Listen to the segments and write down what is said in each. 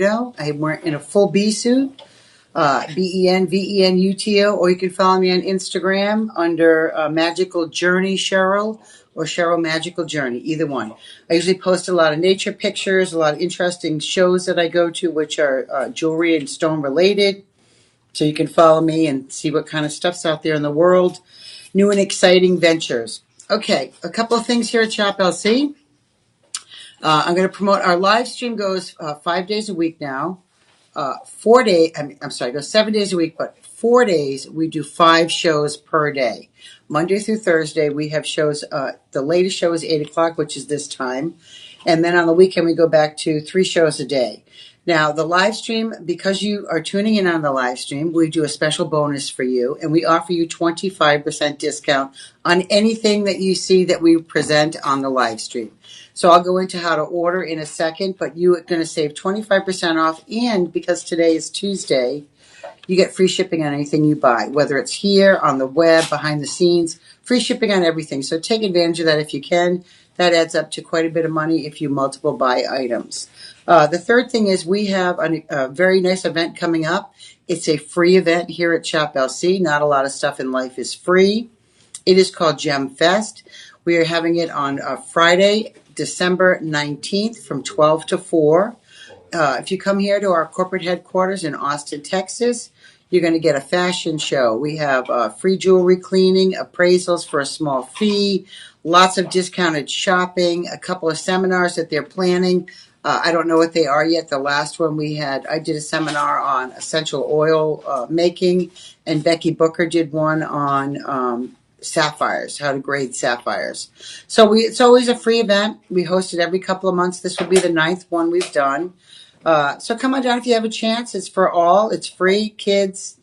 I'm wearing in a full bee suit, BenVenuto, or you can follow me on Instagram under Magical Journey Cheryl or Cheryl Magical Journey, either one. I usually post a lot of nature pictures, a lot of interesting shows that I go to, which are jewelry and stone related. So you can follow me and see what kind of stuff's out there in the world. New and exciting ventures. Okay, a couple of things here at Shop LC. I'm going to promote our live stream goes 5 days a week now. 4 days, I'm sorry, it goes 7 days a week, but 4 days we do 5 shows per day. Monday through Thursday we have shows. The latest show is 8 o'clock, which is this time. And then on the weekend we go back to 3 shows a day. Now, the live stream, because you are tuning in on the live stream, we do a special bonus for you, and we offer you 25% discount on anything that you see that we present on the live stream. So I'll go into how to order in a second, but you are going to save 25% off, and because today is Tuesday, you get free shipping on anything you buy, whether it's here, on the web, behind the scenes, free shipping on everything. So take advantage of that if you can. That adds up to quite a bit of money if you multiple buy items. The third thing is we have a very nice event coming up. It's a free event here at Shop LC. Not a lot of stuff in life is free. It is called Gem Fest. We are having it on Friday, December 19th from 12 to 4. If you come here to our corporate headquarters in Austin, Texas, you're going to get a fashion show. We have free jewelry cleaning, appraisals for a small fee, lots of discounted shopping, a couple of seminars that they're planning. I don't know what they are yet. The last one I did a seminar on essential oil making, and Becky Booker did one on sapphires, how to grade sapphires. So it's always a free event. We host it every couple of months. This will be the 9th one we've done. So come on down if you have a chance. It's for all. It's free. Kids,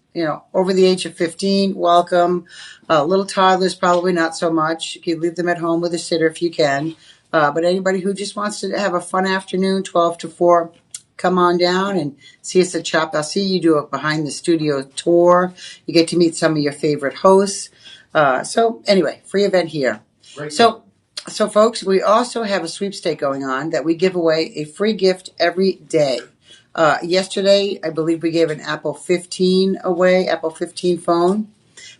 over the age of 15, welcome. Little toddlers, probably not so much. You can leave them at home with a sitter if you can. But anybody who just wants to have a fun afternoon, 12 to 4, come on down and see us at Shop LC. You do a behind the studio tour. You get to meet some of your favorite hosts. So anyway, free event here. Great. So folks, we also have a sweepstake going on that we give away a free gift every day. Yesterday, I believe we gave an Apple 15 away, Apple 15 phone.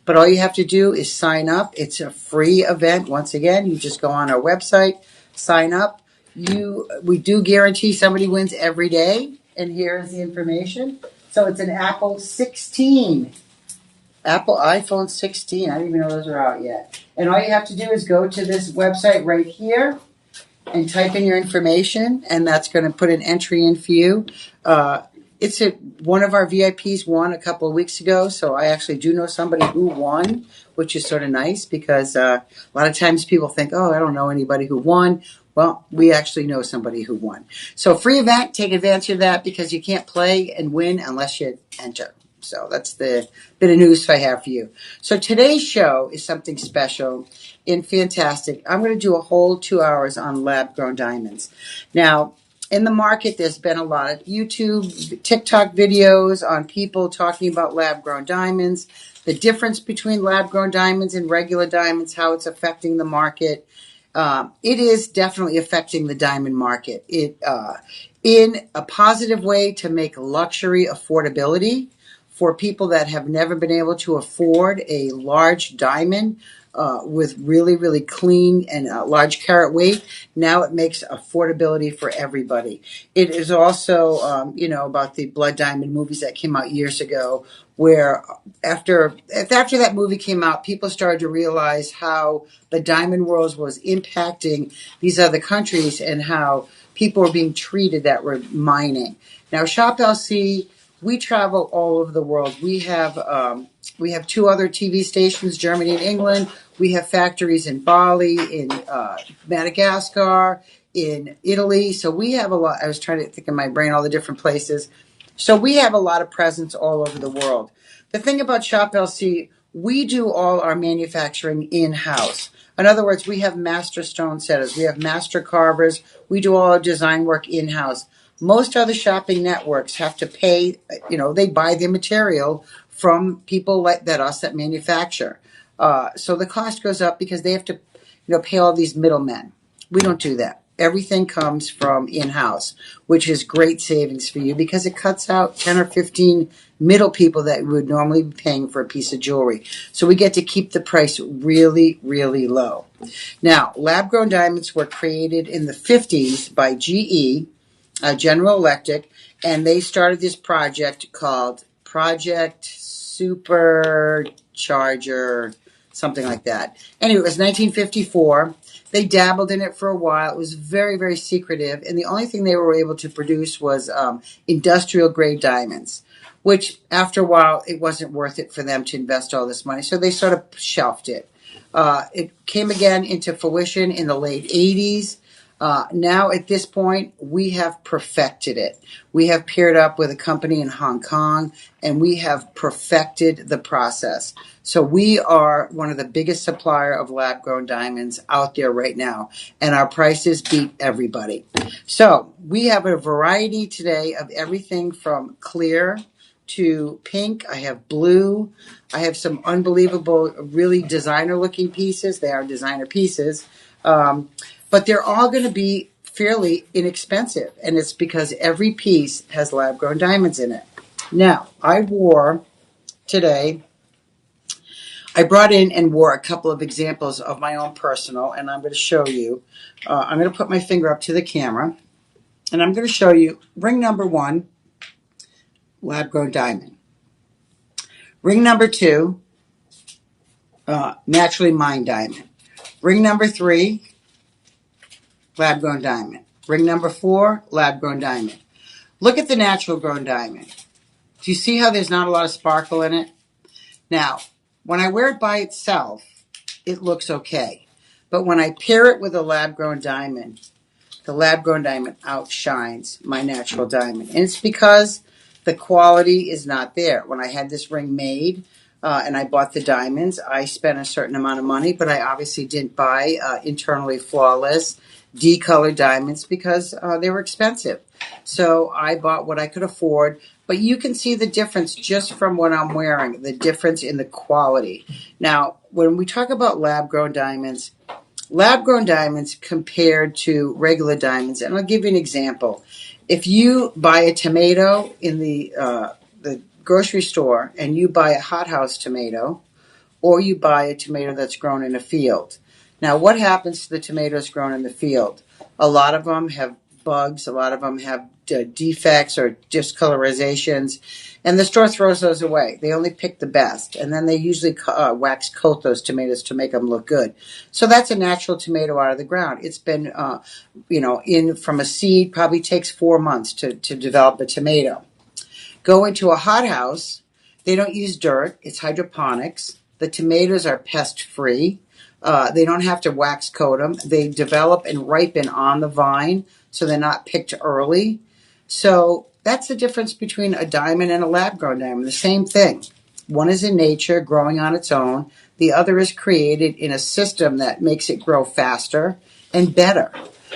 But all you have to do is sign up. It's a free event. Once again, you just go on our website, sign up. We do guarantee somebody wins every day. And here's the information. So it's an Apple 16. Apple iPhone 16. I didn't even know those are out yet. And all you have to do is go to this website right here and type in your information, and that's going to put an entry in for you. One of our VIPs won a couple of weeks ago, so I actually do know somebody who won, which is sort of nice because a lot of times people think, I don't know anybody who won. Well, we actually know somebody who won. So free event, take advantage of that because you can't play and win unless you enter. So that's the bit of news I have for you. So today's show is something special and fantastic. I'm going to do a whole 2 hours on lab-grown diamonds. Now, in the market, there's been a lot of YouTube, TikTok videos on people talking about lab-grown diamonds, the difference between lab-grown diamonds and regular diamonds, how it's affecting the market. It is definitely affecting the diamond market. In a positive way to make luxury affordability for people that have never been able to afford a large diamond with really, really clean and large carat weight. Now it makes affordability for everybody. It is also, about the blood diamond movies that came out years ago, where after that movie came out, people started to realize how the diamond world was impacting these other countries and how people were being treated that were mining. Now, Shop LC, we travel all over the world. We have 2 other TV stations, Germany and England. We have factories in Bali, in Madagascar, in Italy. So we have a lot. I was trying to think in my brain all the different places. So we have a lot of presence all over the world. The thing about Shop LC, we do all our manufacturing in-house. In other words, we have master stone setters. We have master carvers. We do all our design work in-house. Most other shopping networks have to pay, they buy their material from people like us that manufacture. So the cost goes up because they have to, pay all these middlemen. We don't do that. everything comes from in-house, which is great savings for you because it cuts out 10 or 15 middle people that would normally be paying for a piece of jewelry. So we get to keep the price really, really low. Now, lab-grown diamonds were created in the 50s by GE, General Electric, and they started this project called Project Supercharger, something like that. Anyway, it was 1954. They dabbled in it for a while. It was very, very secretive, and the only thing they were able to produce was industrial grade diamonds, which after a while it wasn't worth it for them to invest all this money, so they sort of shelved it. It came again into fruition in the late 80s. Now at this point, we have perfected it. We have paired up with a company in Hong Kong, and we have perfected the process. So we are one of the biggest supplier of lab-grown diamonds out there right now, and our prices beat everybody. So we have a variety today of everything from clear to pink. I have blue. I have some unbelievable, really designer-looking pieces. They are designer pieces. But they're all going to be fairly inexpensive, and it's because every piece has lab-grown diamonds in it. Now, I brought in and wore a couple of examples of my own personal, and I'm going to show you. I'm going to put my finger up to the camera, and I'm going to show you ring number 1, lab-grown diamond. Ring number 2, naturally mined diamond. Ring number 3, lab-grown diamond. Ring number 4, lab-grown diamond. Look at the natural grown diamond. Do you see how there's not a lot of sparkle in it? Now, when I wear it by itself, it looks okay. But when I pair it with a lab-grown diamond, the lab-grown diamond outshines my natural diamond. And it's because the quality is not there. When I had this ring made and I bought the diamonds, I spent a certain amount of money, but I obviously didn't buy internally flawless, decolored diamonds because they were expensive. So I bought what I could afford. But you can see the difference just from what I'm wearing, the difference in the quality. Now, when we talk about lab-grown diamonds compared to regular diamonds, and I'll give you an example. If you buy a tomato in the grocery store and you buy a hothouse tomato, or you buy a tomato that's grown in a field. Now, what happens to the tomatoes grown in the field? A lot of them have bugs, a lot of them have defects or discolorizations, and the store throws those away. They only pick the best, and then they usually wax coat those tomatoes to make them look good. So that's a natural tomato out of the ground. It's been, in from a seed, probably takes 4 months to develop a tomato. Go into a hothouse, they don't use dirt, it's hydroponics. The tomatoes are pest-free. They don't have to wax coat them. They develop and ripen on the vine, so they're not picked early. So that's the difference between a diamond and a lab-grown diamond. The same thing. One is in nature, growing on its own. The other is created in a system that makes it grow faster and better.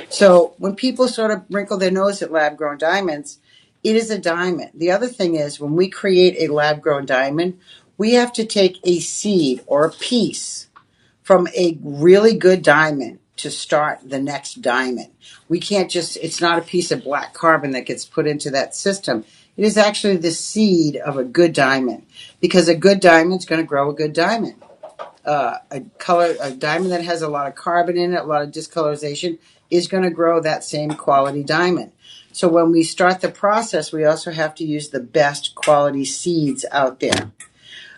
So when people sort of wrinkle their nose at lab-grown diamonds, it is a diamond. The other thing is when we create a lab-grown diamond, we have to take a seed or a piece from a really good diamond to start the next diamond. We can't just, it's not a piece of black carbon that gets put into that system. It is actually the seed of a good diamond, because a good diamond is going to grow a good diamond. A diamond that has a lot of carbon in it, a lot of discolorization, is going to grow that same quality diamond. So when we start the process, we also have to use the best quality seeds out there.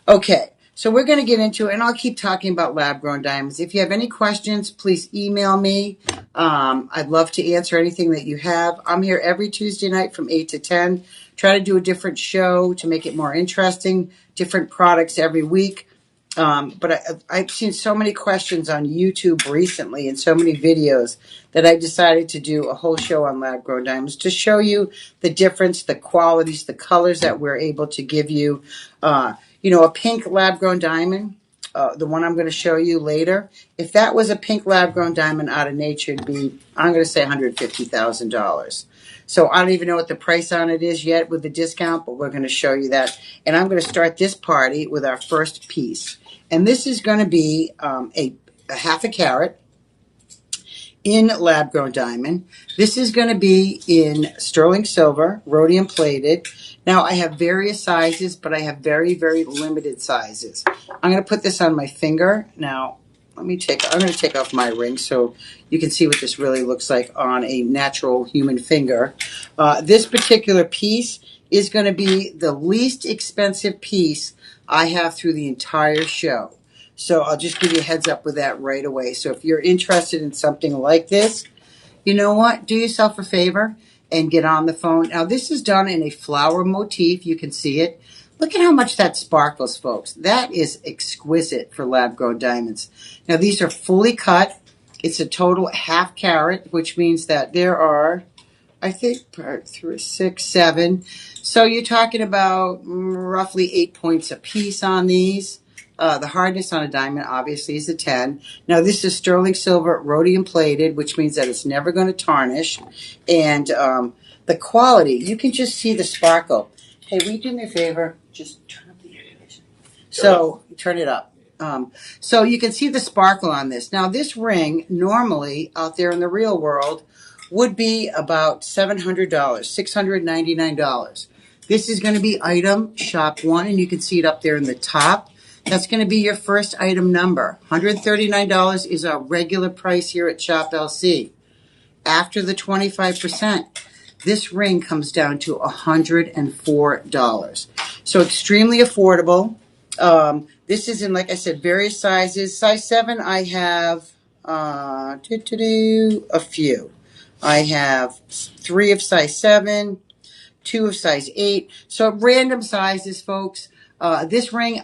Okay. So we're going to get into it, and I'll keep talking about lab-grown diamonds. If you have any questions, please email me. I'd love to answer anything that you have. I'm here every Tuesday night from 8 to 10. Try to do a different show to make it more interesting, different products every week. But I've seen so many questions on YouTube recently and so many videos that I decided to do a whole show on lab-grown diamonds to show you the difference, the qualities, the colors that we're able to give you. A pink lab-grown diamond, the one I'm going to show you later, if that was a pink lab-grown diamond out of nature, it'd be, I'm going to say $150,000. So I don't even know what the price on it is yet with the discount, but we're going to show you that. And I'm going to start this party with our first piece. And this is going to be a half a carat in lab-grown diamond. This is going to be in sterling silver, rhodium plated. Now, I have various sizes, but I have very, very limited sizes. I'm going to put this on my finger. Now, I'm going to take off my ring so you can see what this really looks like on a natural human finger. This particular piece is going to be the least expensive piece I have through the entire show. So I'll just give you a heads up with that right away. So if you're interested in something like this, you know what? Do yourself a favor and get on the phone. Now, this is done in a flower motif. You can see it. Look at how much that sparkles, folks. That is exquisite for lab-grown diamonds. Now, these are fully cut. It's a total half carat, which means that there are, I think, 3, 6, 7. So you're talking about roughly 8 points a piece on these. The hardness on a diamond, obviously, is a 10. Now, this is sterling silver, rhodium plated, which means that it's never going to tarnish. And the quality, you can just see the sparkle. Hey, will you do me a favor? Just turn up the air conditioning. So, turn it up. So you can see the sparkle on this. Now, this ring, normally, out there in the real world, would be about $700, $699. This is going to be item shop 1, and you can see it up there in the top. That's going to be your first item number. $139 is our regular price here at Shop LC. After the 25%, this ring comes down to $104. So extremely affordable. This is in, like I said, various sizes. Size 7, I have a few. I have 3 of size 7, 2 of size 8. So random sizes, folks. This ring,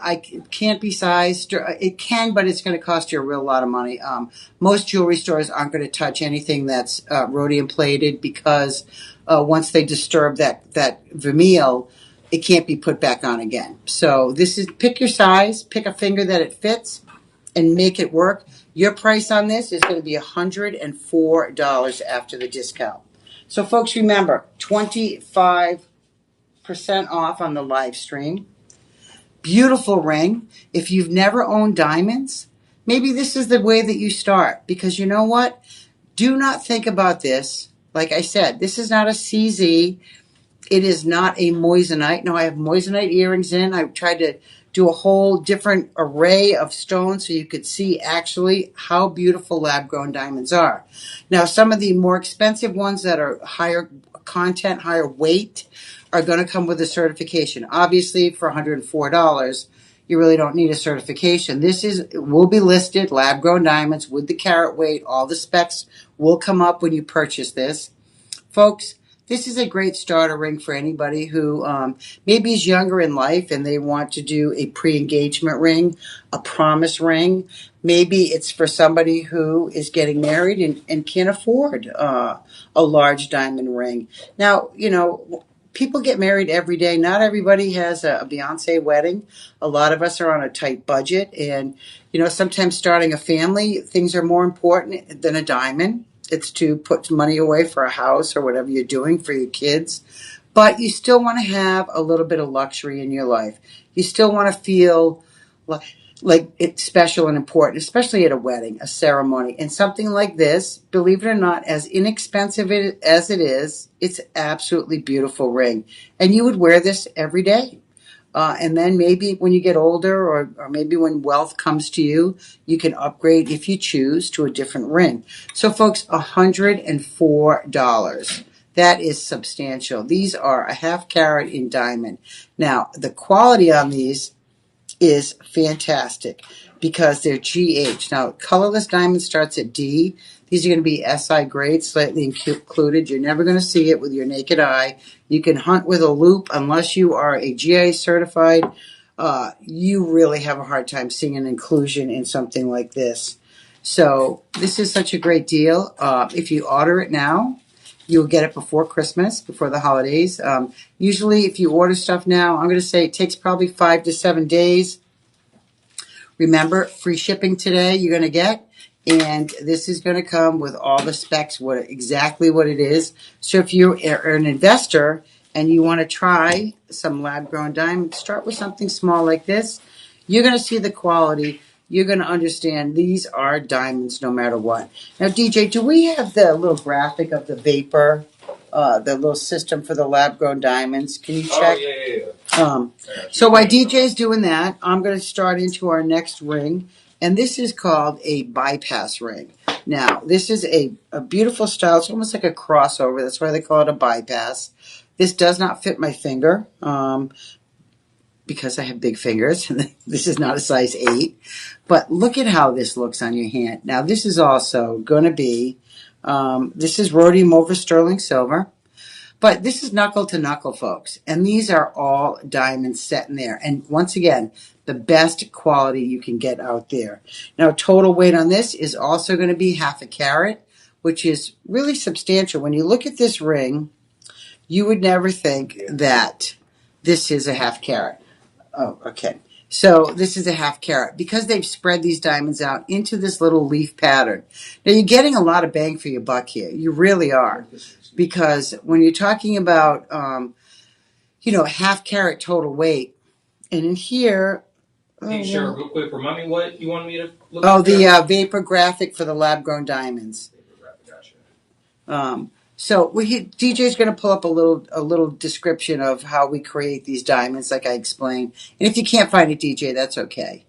can't be sized. It can, but it's going to cost you a real lot of money. Most jewelry stores aren't going to touch anything that's rhodium plated because once they disturb that vermeil, it can't be put back on again. So this is, pick your size, pick a finger that it fits, and make it work. Your price on this is going to be $104 after the discount. So folks, remember, 25% off on the live stream. Beautiful ring. If you've never owned diamonds, maybe this is the way that you start. Because you know what? Do not think about this. Like I said, this is not a CZ. It is not a moissanite. Now, I have moissanite earrings in. I tried to do a whole different array of stones so you could see actually how beautiful lab-grown diamonds are. Now, some of the more expensive ones that are higher content, higher weight, are going to come with a certification. Obviously, for $104, you really don't need a certification. Will be listed, lab-grown diamonds with the carat weight. All the specs will come up when you purchase this. Folks, this is a great starter ring for anybody who maybe is younger in life and they want to do a pre-engagement ring, a promise ring. Maybe it's for somebody who is getting married and can't afford a large diamond ring. Now, you know, people get married every day. Not everybody has a Beyonce wedding. A lot of us are on a tight budget. And, you know, sometimes starting a family, things are more important than a diamond. It's to put money away for a house or whatever you're doing for your kids. But you still want to have a little bit of luxury in your life. You still want to feel like it's special and important, especially at a wedding, a ceremony. And something like this, believe it or not, as inexpensive as it is, it's an absolutely beautiful ring. And you would wear this every day. And then maybe when you get older or maybe when wealth comes to you, you can upgrade if you choose to a different ring. So folks, $104. That is substantial. These are a half carat in diamond. Now, the quality on these is fantastic because they're GH. Now, colorless diamond starts at D. These are going to be SI grade, slightly included. You're never going to see it with your naked eye. You can hunt with a loop unless you are a GA certified. You really have a hard time seeing an inclusion in something like this. So this is such a great deal. If you order it now, you'll get it before Christmas, before the holidays. Usually, if you order stuff now, I'm going to say it takes probably 5 to 7 days. Remember, free shipping today you're going to get. And this is going to come with all the specs, exactly what it is. So if you are an investor and you want to try some lab-grown diamond, start with something small like this. You're going to see the quality. you're going to understand these are diamonds no matter what. Now, DJ, do we have the little graphic of the vapor, the little system for the lab-grown diamonds? Can you check? Oh, yeah. So while DJ's doing that, I'm going to start into our next ring, and this is called a bypass ring. Now, this is a beautiful style. It's almost like a crossover. That's why they call it a bypass. This does not fit my finger. Because I have big fingers. This is not a size 8. But look at how this looks on your hand. Now, this is also going to be, this is rhodium over sterling silver. But this is knuckle to knuckle, folks. And these are all diamonds set in there. And once again, the best quality you can get out there. Now, total weight on this is also going to be 1/2 carat, which is really substantial. When you look at this ring, you would never think that this is a 1/2 carat. Oh, okay. So this is a 1/2 carat because they've spread these diamonds out into this little leaf pattern. Now you're getting a lot of bang for your buck here. You really are. Because when you're talking about, 1/2 carat total weight, and in here... Hey, Cheryl, real quick, remind me what you wanted me to look at. The vapor graphic for the lab-grown diamonds. Gotcha. So DJ's going to pull up a little description of how we create these diamonds, like I explained. And if you can't find it, DJ, that's okay.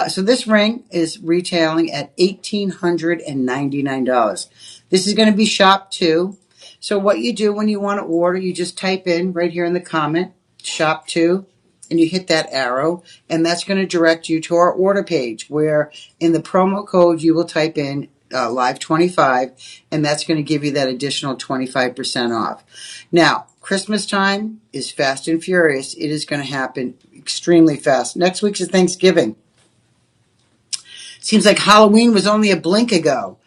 So this ring is retailing at $1,899. This is going to be shop 2. So what you do when you want to order, you just type in right here in the comment, shop 2, and you hit that arrow, and that's going to direct you to our order page, where in the promo code you will type in Live 25, and that's going to give you that additional 25% off. Now, Christmas time is fast and furious. It is going to happen extremely fast. Next week is Thanksgiving. Seems like Halloween was only a blink ago.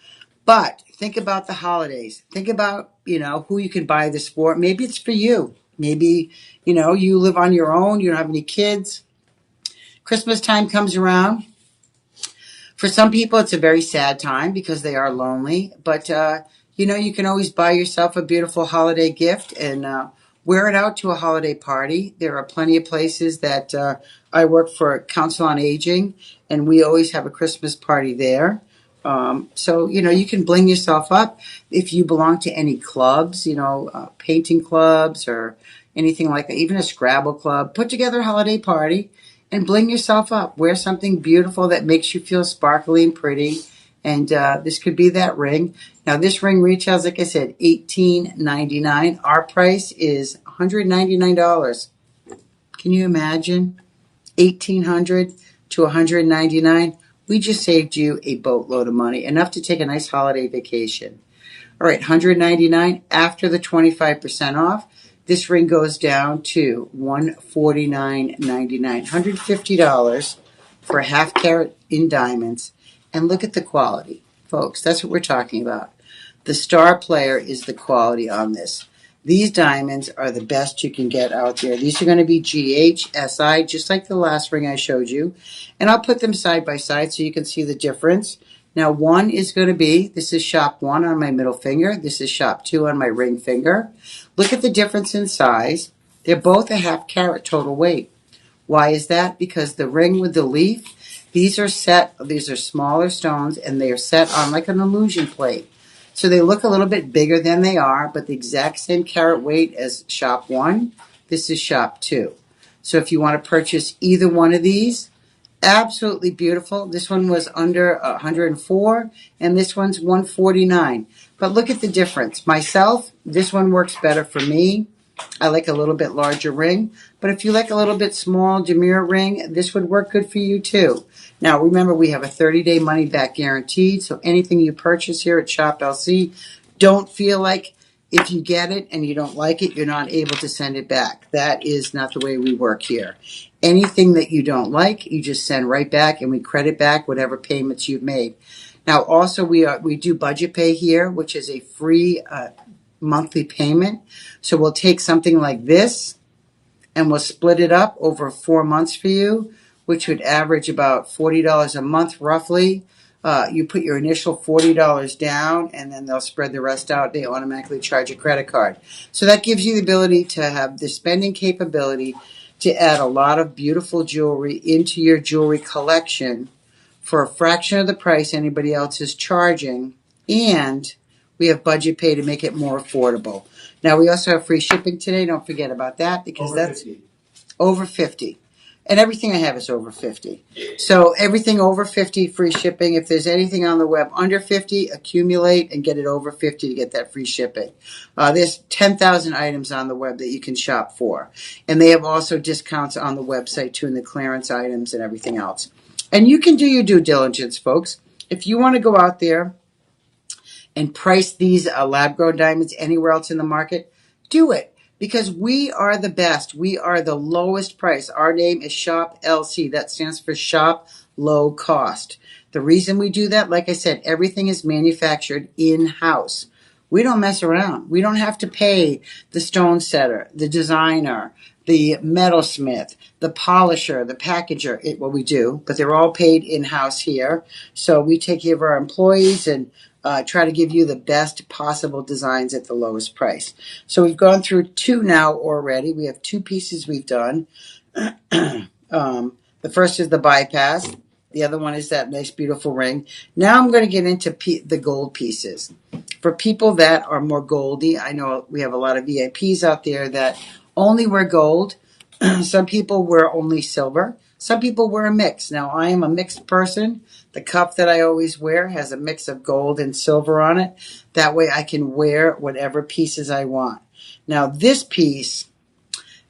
But think about the holidays. Think about, who you can buy this for. Maybe it's for you. Maybe, you live on your own. You don't have any kids. Christmas time comes around. For some people, it's a very sad time because they are lonely. But, you can always buy yourself a beautiful holiday gift and wear it out to a holiday party. There are plenty of places that I work for Council on Aging, and we always have a Christmas party there. So, you can bling yourself up if you belong to any clubs, painting clubs or anything like that, even a Scrabble club. Put together a holiday party and bling yourself up. Wear something beautiful that makes you feel sparkly and pretty. And this could be that ring. Now, this ring retails, like I said, $1,899. Our price is $199. Can you imagine? $1,800 to $199. We just saved you a boatload of money, enough to take a nice holiday vacation. All right, $199 after the 25% off. This ring goes down to $149.99, $150 for a 1/2 carat in diamonds. And look at the quality, folks. That's what we're talking about. The star player is the quality on this. These diamonds are the best you can get out there. These are going to be GHSI, just like the last ring I showed you. And I'll put them side by side so you can see the difference. Now, one is going to be, this is shop 1 on my middle finger. This is shop 2 on my ring finger. Look at the difference in size. They're both a 1/2 carat total weight. Why is that? Because the ring with the leaf, these are smaller stones, and they are set on like an illusion plate. So they look a little bit bigger than they are, but the exact same carat weight as shop 1. This is shop 2. So if you want to purchase either one of these, absolutely beautiful. This one was under 104, and this one's 149. But look at the difference. Myself, this one works better for me. I like a little bit larger ring. But if you like a little bit small demure ring, this would work good for you too. Now, remember, we have a 30-day money-back guaranteed, so anything you purchase here at Shop LC, don't feel like if you get it and you don't like it, you're not able to send it back. That is not the way we work here. Anything that you don't like, you just send right back, and we credit back whatever payments you've made. Now, also, we do budget pay here, which is a free monthly payment. So we'll take something like this, and we'll split it up over 4 months for you, which would average about $40 a month roughly. You put your initial $40 down, and then they'll spread the rest out. They automatically charge a credit card. So that gives you the ability to have the spending capability to add a lot of beautiful jewelry into your jewelry collection for a fraction of the price anybody else is charging, and we have budget pay to make it more affordable. Now, we also have free shipping today. Don't forget about that, because that's over 50. And everything I have is over 50. So everything over 50, free shipping. If there's anything on the web under 50, accumulate and get it over 50 to get that free shipping. There's 10,000 items on the web that you can shop for. And they have also discounts on the website too, in the clearance items and everything else. And you can do your due diligence, folks. If you want to go out there and price these lab-grown diamonds anywhere else in the market, do it. Because we are the best. We are the lowest price. Our name is Shop LC. That stands for Shop Low Cost. The reason we do that, like I said, everything is manufactured in-house. We don't mess around. We don't have to pay the stone setter, the designer, the metalsmith, the polisher, the packager. Well, we do, but they're all paid in-house here. So we take care of our employees and try to give you the best possible designs at the lowest price. So we've gone through two now already. We have two pieces we've done. The first is the bypass. The other one is that nice, beautiful ring. Now I'm going to get into the gold pieces. For people that are more goldy, I know we have a lot of VIPs out there that only wear gold. Some people wear only silver. Some people wear a mix. Now, I am a mixed person. The cup that I always wear has a mix of gold and silver on it. That way I can wear whatever pieces I want. Now, this piece,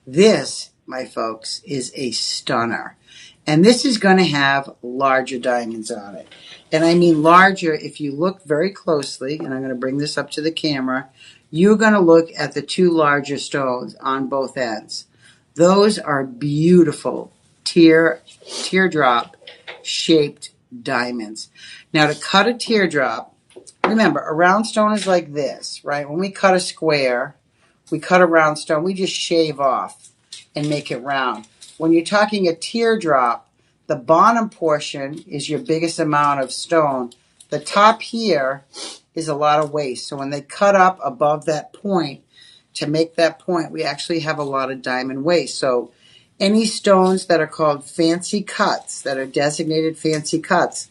my folks, is a stunner. And this is going to have larger diamonds on it. And I mean larger, if you look very closely, and I'm going to bring this up to the camera, you're going to look at the two larger stones on both ends. Those are beautiful teardrop shaped diamonds. Now, to cut a teardrop, remember, a round stone is like this, right? When we cut a square, we cut a round stone, we just shave off and make it round. When you're talking a teardrop, the bottom portion is your biggest amount of stone. The top here is a lot of waste. So when they cut up above that point, to make that point, we actually have a lot of diamond waste. So any stones that are called fancy cuts, that are designated fancy cuts,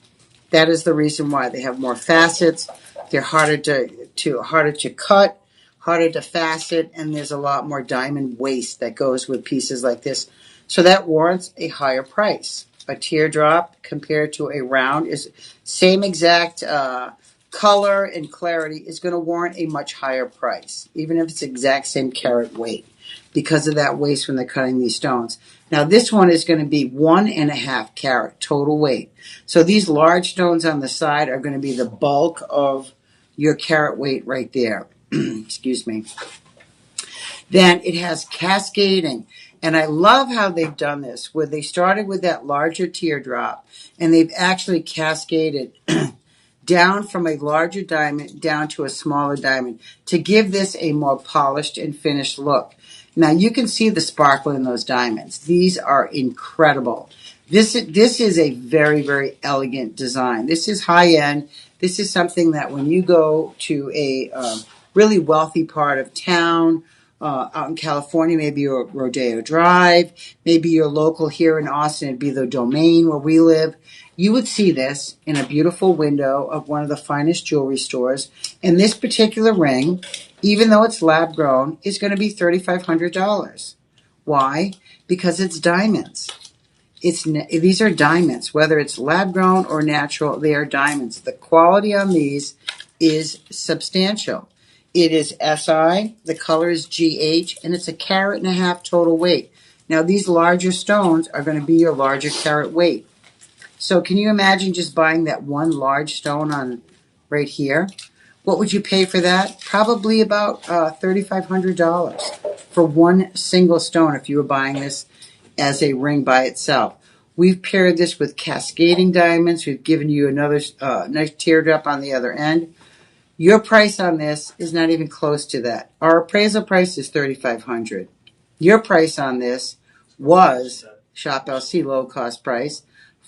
that is the reason why. They have more facets, they're harder to cut, harder to facet, and there's a lot more diamond waste that goes with pieces like this. So that warrants a higher price. A teardrop compared to a round is same exact color and clarity is going to warrant a much higher price, even if it's exact same carat weight, because of that waste when they're cutting these stones. Now this one is going to be 1.5 carat total weight. So these large stones on the side are going to be the bulk of your carat weight right there. Excuse me. Then it has cascading. And I love how they've done this, where they started with that larger teardrop, and they've actually cascaded down from a larger diamond down to a smaller diamond to give this a more polished and finished look. Now you can see the sparkle in those diamonds. These are incredible. This is a very, very elegant design. This is high end. This is something that when you go to a really wealthy part of town, out in California, maybe you're Rodeo Drive, maybe you're local here in Austin, it'd be the Domain where we live. You would see this in a beautiful window of one of the finest jewelry stores. And this particular ring, even though it's lab grown, is going to be $3,500. Why? Because it's diamonds. These are diamonds. Whether it's lab grown or natural, they are diamonds. The quality on these is substantial. It is SI, the color is GH, and it's 1.5 carat total weight. Now, these larger stones are going to be your larger carat weight. So can you imagine just buying that one large stone on right here? What would you pay for that? Probably about $3,500 for one single stone if you were buying this as a ring by itself. We've paired this with cascading diamonds. We've given you another nice teardrop on the other end. Your price on this is not even close to that. Our appraisal price is $3,500. Your price on this was Shop LC low cost price,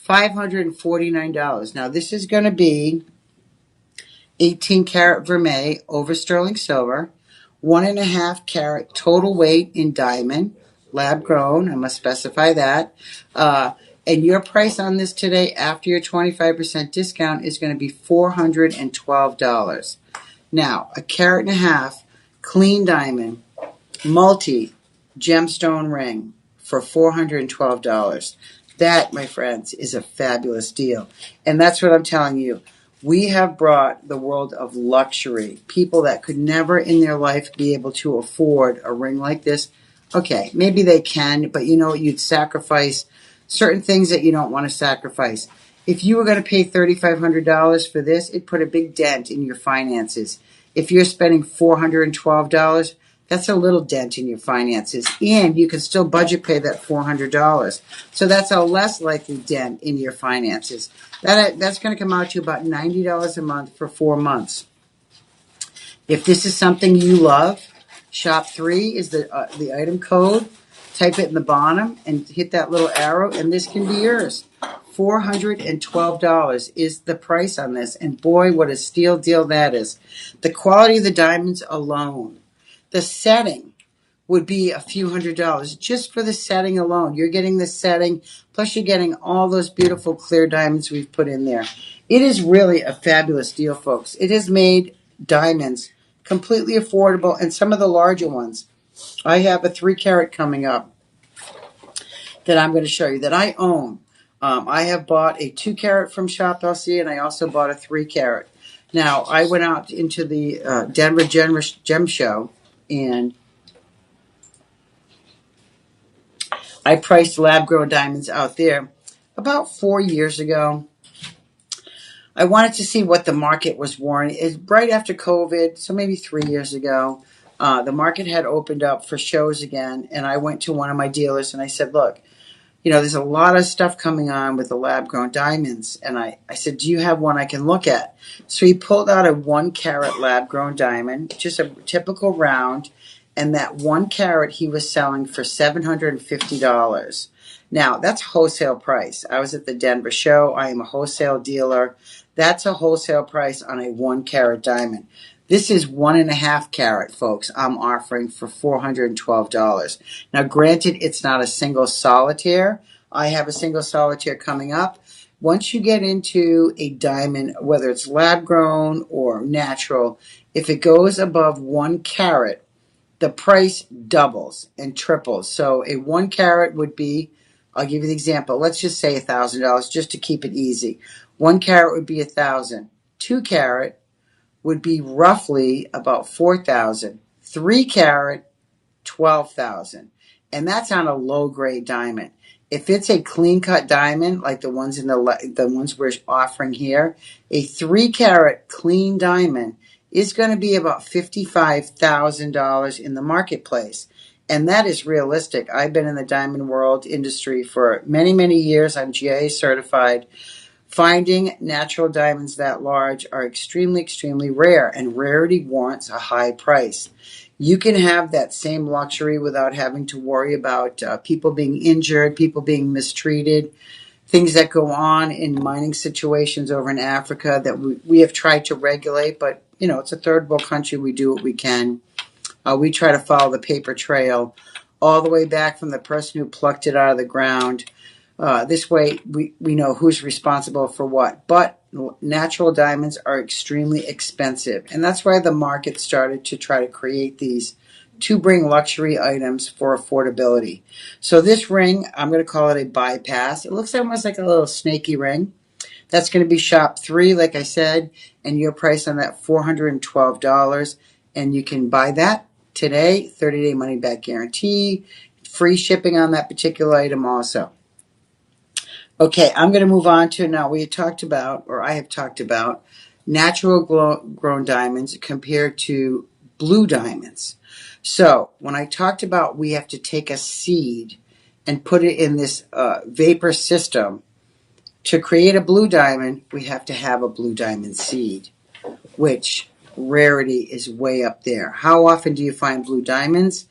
$549. Now this is going to be 18 karat vermeil over sterling silver, 1.5 carat total weight in diamond, lab grown. I must specify that. And your price on this today, after your 25% discount, is going to be $412. Now, a carat and a half clean diamond multi gemstone ring for $412. That, my friends, is a fabulous deal. And that's what I'm telling you. We have brought the world of luxury. People that could never in their life be able to afford a ring like this. Okay, maybe they can, but you know what? You'd sacrifice certain things that you don't want to sacrifice. If you were going to pay $3,500 for this, it put a big dent in your finances. If you're spending $412, that's a little dent in your finances, and you can still budget pay that $400. So that's a less likely dent in your finances. That's going to come out to about $90 a month for 4 months. If this is something you love, shop 3 is the item code. Type it in the bottom and hit that little arrow, and this can be yours. $412 is the price on this, and boy, what a steal deal that is. The quality of the diamonds alone. The setting would be a few $100s just for the setting alone. You're getting the setting, plus you're getting all those beautiful clear diamonds we've put in there. It is really a fabulous deal, folks. It has made diamonds completely affordable, and some of the larger ones. I have a 3 carat coming up that I'm going to show you that I own. I have bought a 2 carat from Shop LC, and I also bought a 3 carat. Now, I went out into the Denver Gem Show, and I priced lab-grown diamonds out there about 4 years ago. I wanted to see what the market was warranting. It's right after COVID, so maybe 3 years ago. The market had opened up for shows again, and I went to one of my dealers and I said, look, you know, there's a lot of stuff coming on with the lab-grown diamonds. And I said, do you have one I can look at? So he pulled out a 1 carat lab-grown diamond, just a typical round, and that 1 carat he was selling for $750. Now, that's wholesale price. I was at the Denver show. I am a wholesale dealer. That's a wholesale price on a 1 carat diamond. This is 1.5 carat, folks. I'm offering for $412. Now, granted, it's not a single solitaire. I have a single solitaire coming up. Once you get into a diamond, whether it's lab grown or natural, if it goes above 1 carat, the price doubles and triples. So a 1 carat would be, I'll give you the example. Let's just say $1,000 just to keep it easy. 1 carat would be $1,000. 2 carat would be roughly about $4,000. 3 carat, $12,000. And that's on a low grade diamond. If it's a clean cut diamond, like the ones the ones we're offering here, a 3 carat clean diamond is going to be about $55,000 in the marketplace. And that is realistic. I've been in the diamond world industry for many, many years. I'm GIA certified. Finding natural diamonds that large are extremely, extremely rare, and rarity warrants a high price. You can have that same luxury without having to worry about people being injured, people being mistreated, things that go on in mining situations over in Africa that we have tried to regulate, but, you know, it's a third world country. We do what we can. We try to follow the paper trail all the way back from the person who plucked it out of the ground. This way, we know who's responsible for what. But natural diamonds are extremely expensive. And that's why the market started to try to create these to bring luxury items for affordability. So this ring, I'm going to call it a bypass. It looks almost like a little snaky ring. That's going to be shop 3, like I said, and your price on that $412. And you can buy that today, 30-day money-back guarantee, free shipping on that particular item also. Okay, I'm going to move on to now. I have talked about natural grown diamonds compared to blue diamonds. So when I talked about we have to take a seed and put it in this vapor system to create a blue diamond, we have to have a blue diamond seed, which rarity is way up there. How often do you find blue diamonds?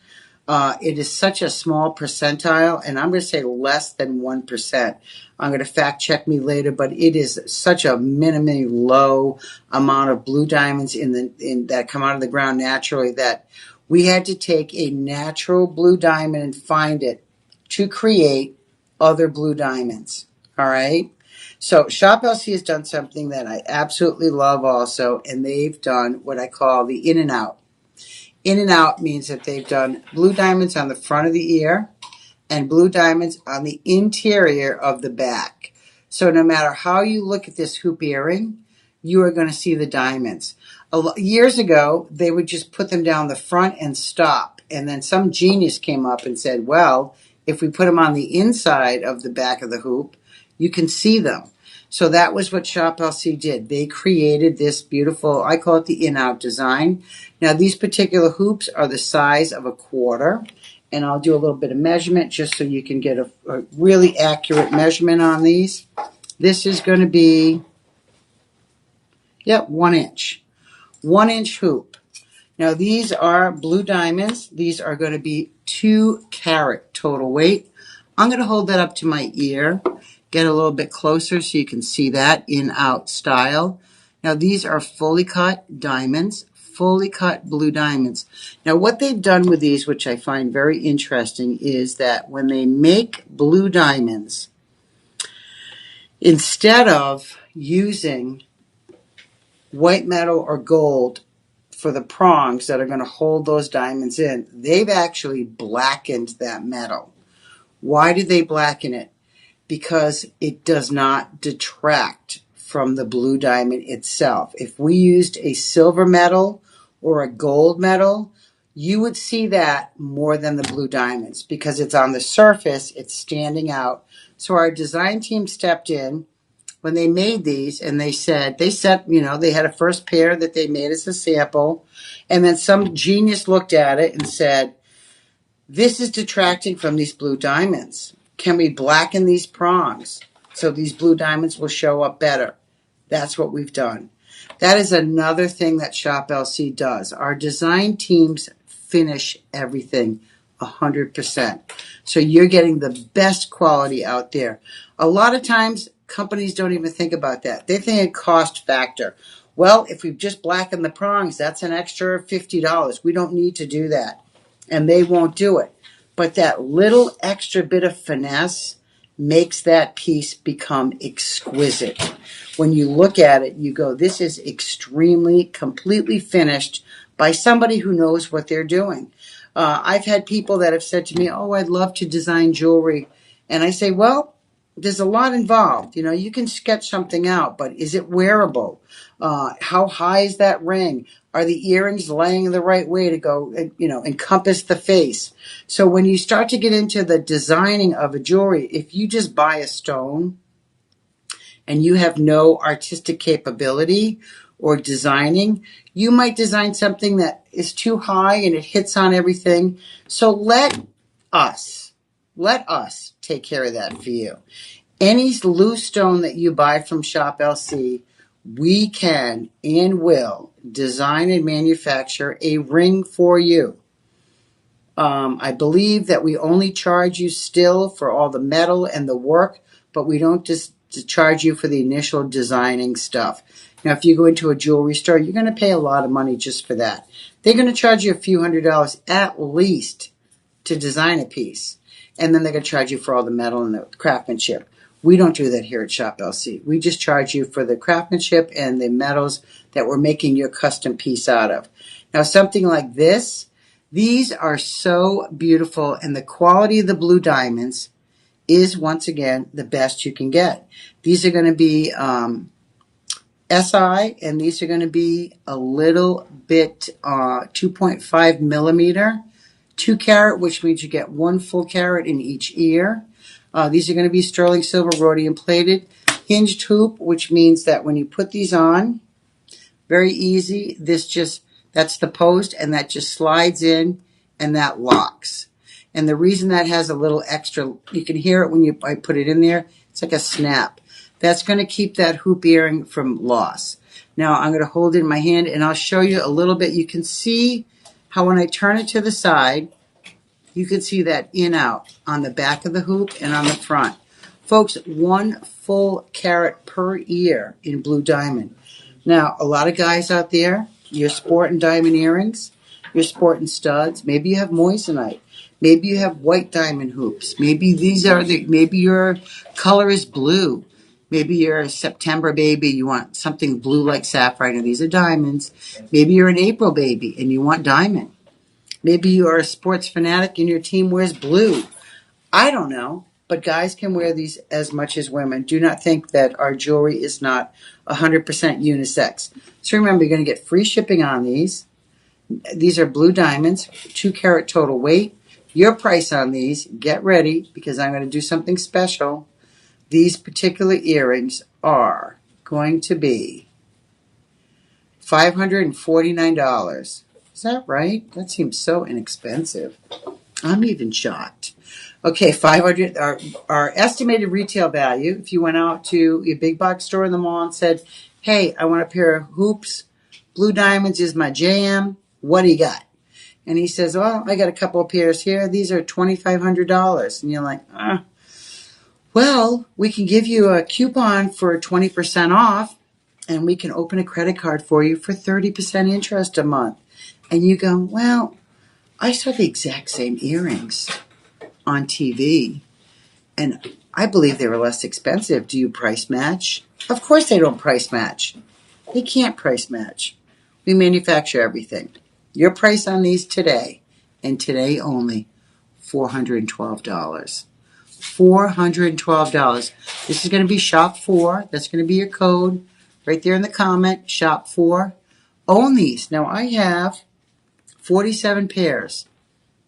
It is such a small percentile, and I'm going to say less than 1%. I'm going to fact check me later, but it is such a minimally low amount of blue diamonds that come out of the ground naturally that we had to take a natural blue diamond and find it to create other blue diamonds. All right. So Shop LC has done something that I absolutely love also, and they've done what I call the in and out. In and out means that they've done blue diamonds on the front of the ear and blue diamonds on the interior of the back. So no matter how you look at this hoop earring, you are going to see the diamonds. Years ago, they would just put them down the front and stop. And then some genius came up and said, well, if we put them on the inside of the back of the hoop, you can see them. So that was what Shop LC did. They created this beautiful, I call it the in-out design. Now, these particular hoops are the size of a quarter. And I'll do a little bit of measurement just so you can get a really accurate measurement on these. This is going to be, 1 inch. 1 inch hoop. Now these are blue diamonds. These are going to be 2 carat total weight. I'm going to hold that up to my ear, get a little bit closer so you can see that in-out style. Now these are fully cut diamonds, fully cut blue diamonds. Now what they've done with these, which I find very interesting, is that when they make blue diamonds, instead of using white metal or gold for the prongs that are going to hold those diamonds in, they've actually blackened that metal. Why did they blacken it? Because it does not detract from the blue diamond itself. If we used a silver metal or a gold metal, you would see that more than the blue diamonds because it's on the surface, it's standing out. So our design team stepped in when they made these, and they said, they had a first pair that they made as a sample, and then some genius looked at it and said, this is detracting from these blue diamonds. Can we blacken these prongs so these blue diamonds will show up better? That's what we've done. That is another thing that Shop LC does. Our design teams finish everything 100%. So you're getting the best quality out there. A lot of times, companies don't even think about that. They think a cost factor. Well, if we've just blackened the prongs, that's an extra $50. We don't need to do that. And they won't do it. But that little extra bit of finesse makes that piece become exquisite. When you look at it, you go, this is extremely, completely finished by somebody who knows what they're doing. I've had people that have said to me, oh, I'd love to design jewelry. And I say, well, there's a lot involved. You can sketch something out, but is it wearable? How high is that ring? Are the earrings laying the right way to go, encompass the face? So when you start to get into the designing of a jewelry, if you just buy a stone and you have no artistic capability or designing, you might design something that is too high and it hits on everything. So let us take care of that for you. Any loose stone that you buy from Shop LC, we can and will design and manufacture a ring for you. I believe that we only charge you still for all the metal and the work, but we don't just charge you for the initial designing stuff. Now, if you go into a jewelry store, you're going to pay a lot of money just for that. They're going to charge you a few $100s at least to design a piece. And then they're going to charge you for all the metal and the craftsmanship. We don't do that here at Shop LC. We just charge you for the craftsmanship and the metals that we're making your custom piece out of. Now, something like this, these are so beautiful, and the quality of the blue diamonds is, once again, the best you can get. These are going to be SI, and these are going to be a little bit 2.5 millimeter, 2 carat, which means you get 1 full carat in each ear. These are going to be sterling silver rhodium plated. Hinged hoop, which means that when you put these on, very easy, that's the post, and that just slides in, and that locks. And the reason that has a little extra, you can hear it when I put it in there, it's like a snap. That's going to keep that hoop earring from loss. Now I'm going to hold it in my hand, and I'll show you a little bit. You can see how when I turn it to the side, you can see that in-out on the back of the hoop and on the front. Folks, 1 full carat per ear in blue diamond. Now, a lot of guys out there, you're sporting diamond earrings, you're sporting studs, maybe you have moissanite. Maybe you have white diamond hoops. Maybe maybe your color is blue. Maybe you're a September baby, you want something blue like sapphire. Now these are diamonds. Maybe you're an April baby and you want diamond. Maybe you are a sports fanatic and your team wears blue. I don't know, but guys can wear these as much as women. Do not think that our jewelry is not 100% unisex. So remember, you're going to get free shipping on these. These are blue diamonds, 2 carat total weight. Your price on these, get ready because I'm going to do something special. These particular earrings are going to be $549. Is that right? That seems so inexpensive. I'm even shocked. Okay, 500. Our estimated retail value, if you went out to a big box store in the mall and said, hey, I want a pair of hoops, blue diamonds is my jam, what do you got? And he says, well, I got a couple of pairs here. These are $2,500. And you're like, well, we can give you a coupon for 20% off, and we can open a credit card for you for 30% interest a month. And you go, well, I saw the exact same earrings on TV, and I believe they were less expensive. Do you price match? Of course they don't price match. They can't price match. We manufacture everything. Your price on these today, and today only, $412. $412. This is going to be shop 4. That's going to be your code right there in the comment. Shop 4. Own these. Now I have 47 pairs.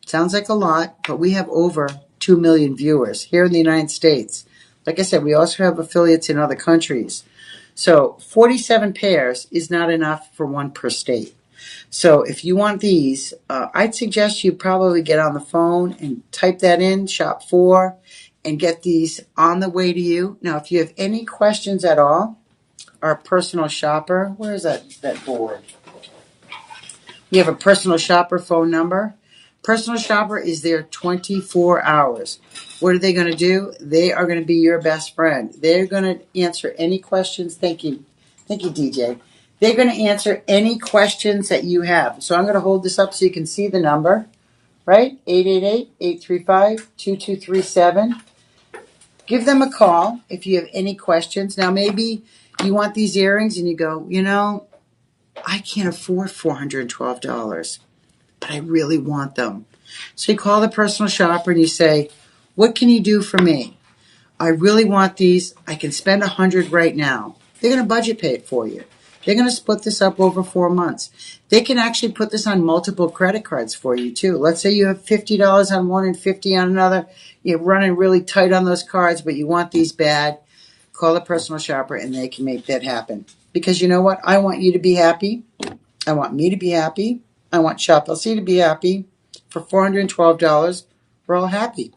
Sounds like a lot, but we have over 2 million viewers here in the United States. Like I said, we also have affiliates in other countries. So 47 pairs is not enough for one per state. So if you want these, I'd suggest you probably get on the phone and type that in, shop 4, and get these on the way to you. Now, if you have any questions at all, our personal shopper, where is that board? We have a personal shopper phone number. Personal shopper is there 24 hours. What are they going to do? They are going to be your best friend. They're going to answer any questions. Thank you. Thank you, DJ. They're going to answer any questions that you have. So I'm going to hold this up so you can see the number, right? 888-835-2237. Give them a call if you have any questions. Now, maybe you want these earrings and you go, I can't afford $412, but I really want them. So you call the personal shopper and you say, what can you do for me? I really want these. I can spend $100 right now. They're going to budget pay it for you. They're going to split this up over 4 months. They can actually put this on multiple credit cards for you too. Let's say you have $50 on one and $50 on another. You're running really tight on those cards, but you want these bad. Call the personal shopper and they can make that happen. Because you know what? I want you to be happy. I want me to be happy. I want Shop LC to be happy. For $412, we're all happy.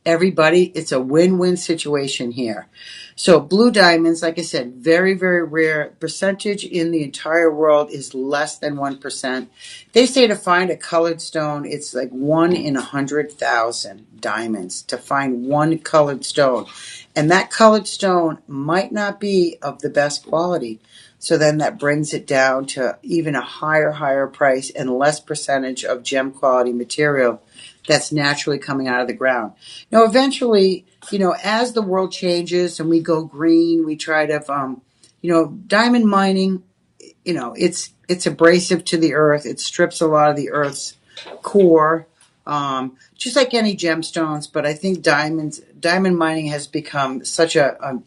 Everybody, it's a win-win situation here. So blue diamonds, like I said, very, very rare. Percentage in the entire world is less than 1%. They say to find a colored stone, it's like 1 in 100,000 diamonds to find one colored stone. And that colored stone might not be of the best quality. So then that brings it down to even a higher price and less percentage of gem quality material that's naturally coming out of the ground. Now, eventually, as the world changes and we go green, we try to, diamond mining, it's abrasive to the earth. It strips a lot of the earth's core, just like any gemstones. But I think diamond mining has become such a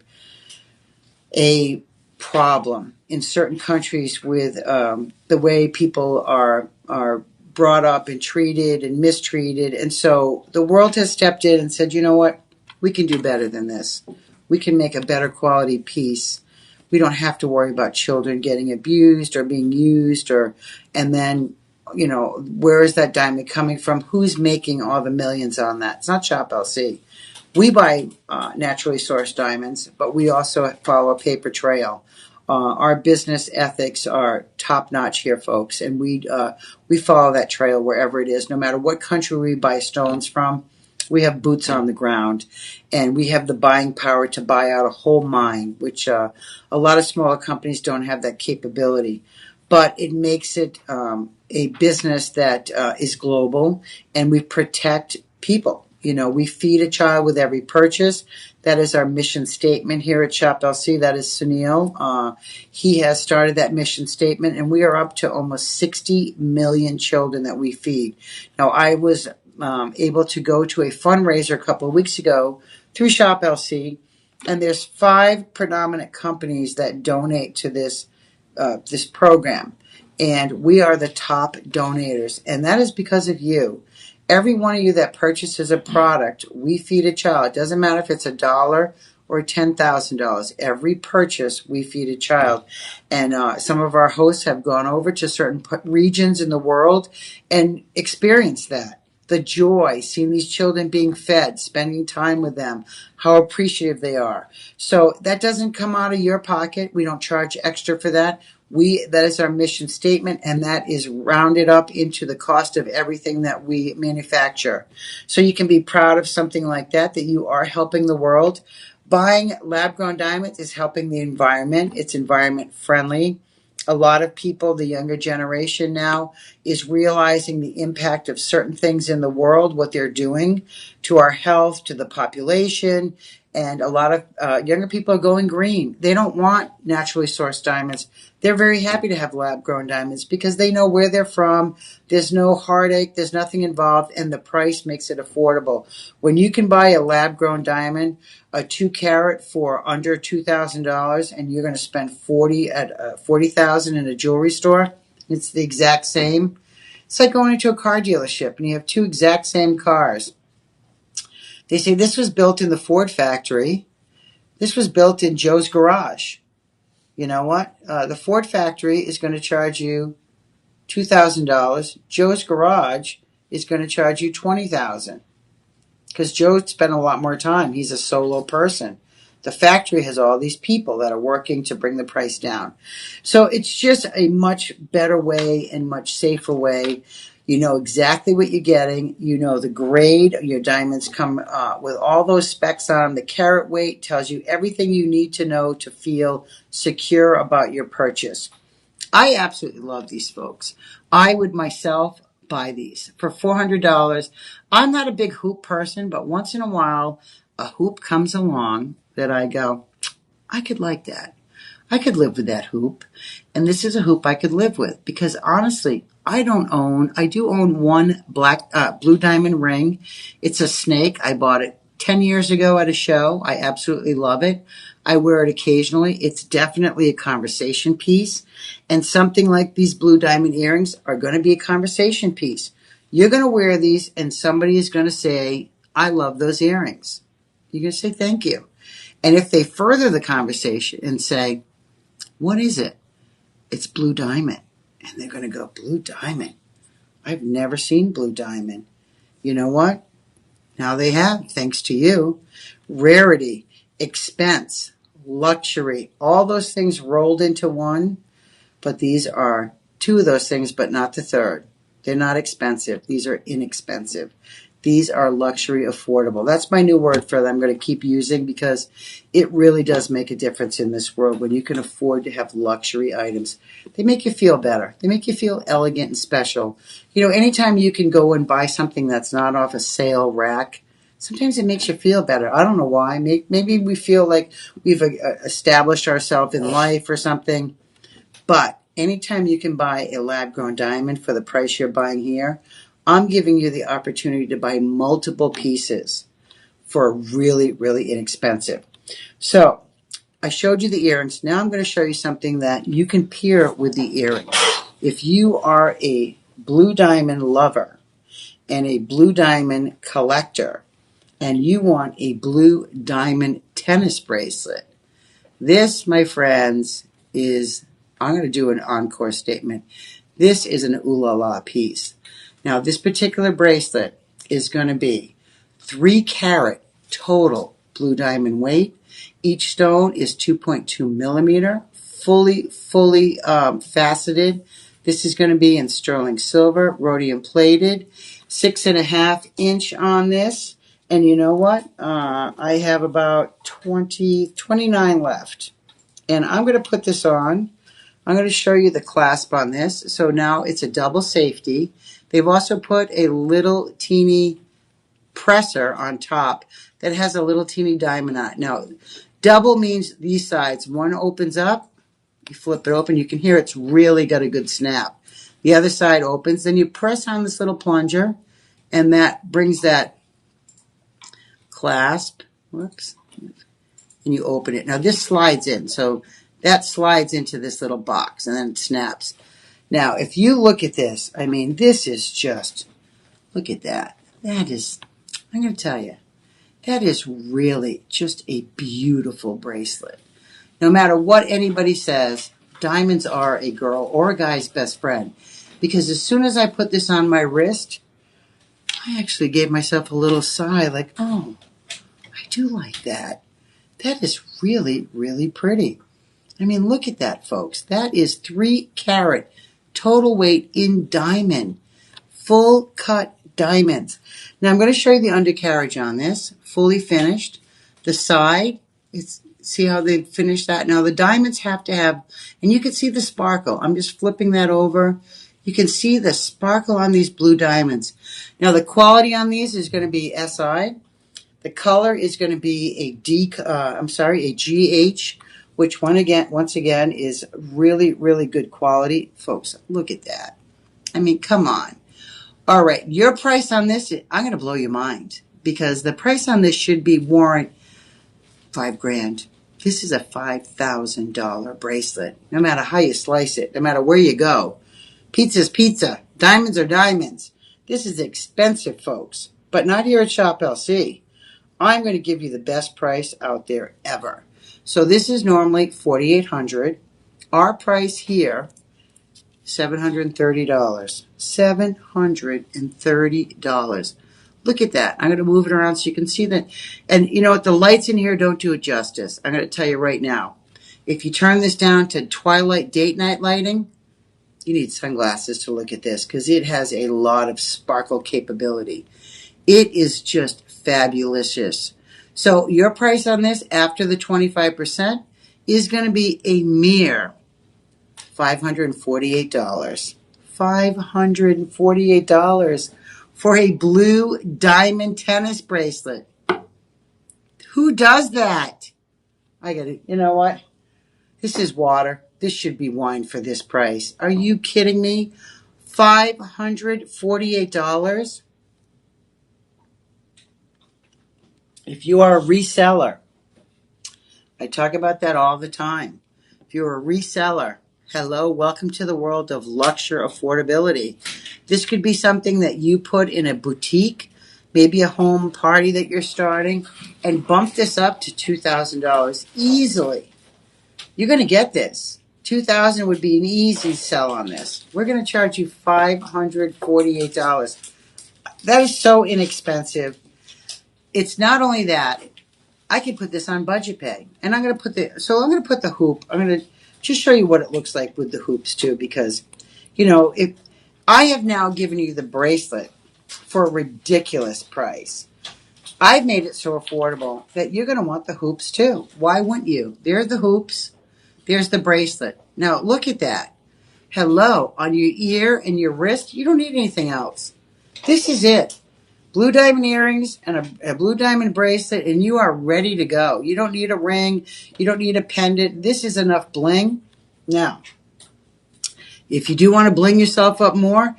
problem in certain countries with the way people are brought up and treated and mistreated. And so the world has stepped in and said, you know what? We can do better than this. We can make a better quality piece. We don't have to worry about children getting abused or being used and then, where is that diamond coming from? Who's making all the millions on that? It's not Shop LC. We buy naturally sourced diamonds, but we also follow a paper trail. Our business ethics are top-notch here, folks, and we follow that trail wherever it is. No matter what country we buy stones from, we have boots on the ground, and we have the buying power to buy out a whole mine, which a lot of smaller companies don't have that capability. but it makes it a business that is global, and we protect people. We feed a child with every purchase. That is our mission statement here at Shop LC. That is Sunil. He has started that mission statement, and we are up to almost 60 million children that we feed. Now, I was able to go to a fundraiser a couple of weeks ago through Shop LC, and there's 5 predominant companies that donate to this program, and we are the top donators, and that is because of you. Every one of you that purchases a product, we feed a child. It doesn't matter if it's $1 or $10,000. Every purchase, we feed a child. And some of our hosts have gone over to certain regions in the world and experienced that. The joy, seeing these children being fed, spending time with them, how appreciative they are. So that doesn't come out of your pocket. We don't charge extra for that. That is our mission statement, and that is rounded up into the cost of everything that we manufacture. So you can be proud of something like that you are helping the world. Buying lab-grown diamonds is helping the environment. It's environment friendly. A lot of people, the younger generation now, is realizing the impact of certain things in the world, what they're doing to our health, to the population, and a lot of younger people are going green. They don't want naturally sourced diamonds. They're very happy to have lab-grown diamonds because they know where they're from. There's no heartache. There's nothing involved, and the price makes it affordable. When you can buy a lab-grown diamond, a 2-carat for under $2,000, and you're going to spend $40,000 in a jewelry store, it's the exact same. It's like going into a car dealership, and you have 2 exact same cars. They say this was built in the Ford factory. This was built in Joe's garage. You know what? The Ford factory is going to charge you $2,000. Joe's garage is going to charge you $20,000 because Joe spent a lot more time. He's a solo person. The factory has all these people that are working to bring the price down. So it's just a much better way and much safer way. You know exactly what you're getting. You know the grade. Your diamonds come with all those specs on them. The carat weight tells you everything you need to know to feel secure about your purchase. I absolutely love these folks. I would myself buy these for $400. I'm not a big hoop person, but once in a while, a hoop comes along that I go, I could like that. I could live with that hoop. And this is a hoop I could live with because honestly, I do own one blue diamond ring. It's a snake. I bought it 10 years ago at a show. I absolutely love it. I wear it occasionally. It's definitely a conversation piece. And something like these blue diamond earrings are going to be a conversation piece. You're going to wear these and somebody is going to say, I love those earrings. You're going to say, thank you. And if they further the conversation and say, what is it? It's blue diamond. And they're going to go, blue diamond? I've never seen blue diamond. You know what? Now they have, thanks to you. Rarity, expense, luxury, all those things rolled into one. But these are 2 of those things, but not the third. They're not expensive. These are inexpensive. These are luxury affordable. That's my new word for that I'm going to keep using because it really does make a difference in this world when you can afford to have luxury items. They make you feel better. They make you feel elegant and special. You know, anytime you can go and buy something that's not off a sale rack, sometimes it makes you feel better. I don't know why. Maybe we feel like we've established ourselves in life or something. But anytime you can buy a lab-grown diamond for the price you're buying here, I'm giving you the opportunity to buy multiple pieces for really, really inexpensive. So I showed you the earrings. Now I'm going to show you something that you can pair with the earrings. If you are a blue diamond lover and a blue diamond collector and you want a blue diamond tennis bracelet, this, my friends, I'm going to do an encore statement. This is an ooh la la piece. Now, this particular bracelet is going to be 3-carat total blue diamond weight. Each stone is 2.2 millimeter, fully faceted. This is going to be in sterling silver, rhodium plated, 6.5 inch on this. And you know what? I have about 29 left. And I'm going to put this on. I'm going to show you the clasp on this. So now it's a double safety. They've also put a little teeny presser on top that has a little teeny diamond on it. Now, double means these sides. One opens up, you flip it open, you can hear it's really got a good snap. The other side opens, then you press on this little plunger, and that brings that clasp, whoops, and you open it. Now this slides in, so that slides into this little box, and then it snaps. Now, if you look at this, I mean, this is just, look at that. That is, I'm going to tell you, that is really just a beautiful bracelet. No matter what anybody says, diamonds are a girl or a guy's best friend. Because as soon as I put this on my wrist, I actually gave myself a little sigh like, oh, I do like that. That is really, really pretty. I mean, look at that, folks. That is 3 carat total weight in diamond. Full cut diamonds. Now I'm going to show you the undercarriage on this. Fully finished. The side, see how they finished that? Now the diamonds have to have, and you can see the sparkle. I'm just flipping that over. You can see the sparkle on these blue diamonds. Now the quality on these is going to be SI. The color is going to be a GH, which once again is really, really good quality. Folks, look at that. I mean, come on. All right, your price on this, I'm going to blow your mind because the price on this should be warrant $5,000. This is a $5,000 bracelet, no matter how you slice it, no matter where you go. Pizza's pizza. Diamonds are diamonds. This is expensive, folks, but not here at Shop LC. I'm going to give you the best price out there ever. So this is normally $4,800. Our price here, $730. $730. Look at that. I'm going to move it around so you can see that. And you know what? The lights in here don't do it justice. I'm going to tell you right now. If you turn this down to twilight date night lighting, you need sunglasses to look at this because it has a lot of sparkle capability. It is just fabulous. So your price on this after the 25% is going to be a mere $548. $548 for a blue diamond tennis bracelet. Who does that? I got it. You know what? This is water. This should be wine for this price. Are you kidding me? $548? If you are a reseller, I talk about that all the time. If you're a reseller, hello, welcome to the world of luxury affordability. This could be something that you put in a boutique, maybe a home party that you're starting, and bump this up to $2,000 easily. You're going to get this. $2,000 would be an easy sell on this. We're going to charge you $548. That is so inexpensive. It's not only that. I can put this on budget pay, and I'm going to put the hoop. I'm going to just show you what it looks like with the hoops too, because, you know, if I have now given you the bracelet for a ridiculous price, I've made it so affordable that you're going to want the hoops too. Why wouldn't you? There's the hoops. There's the bracelet. Now look at that. Hello, on your ear and your wrist. You don't need anything else. This is it. Blue diamond earrings and a blue diamond bracelet, and you are ready to go. You don't need a ring. You don't need a pendant. This is enough bling. Now, if you do want to bling yourself up more,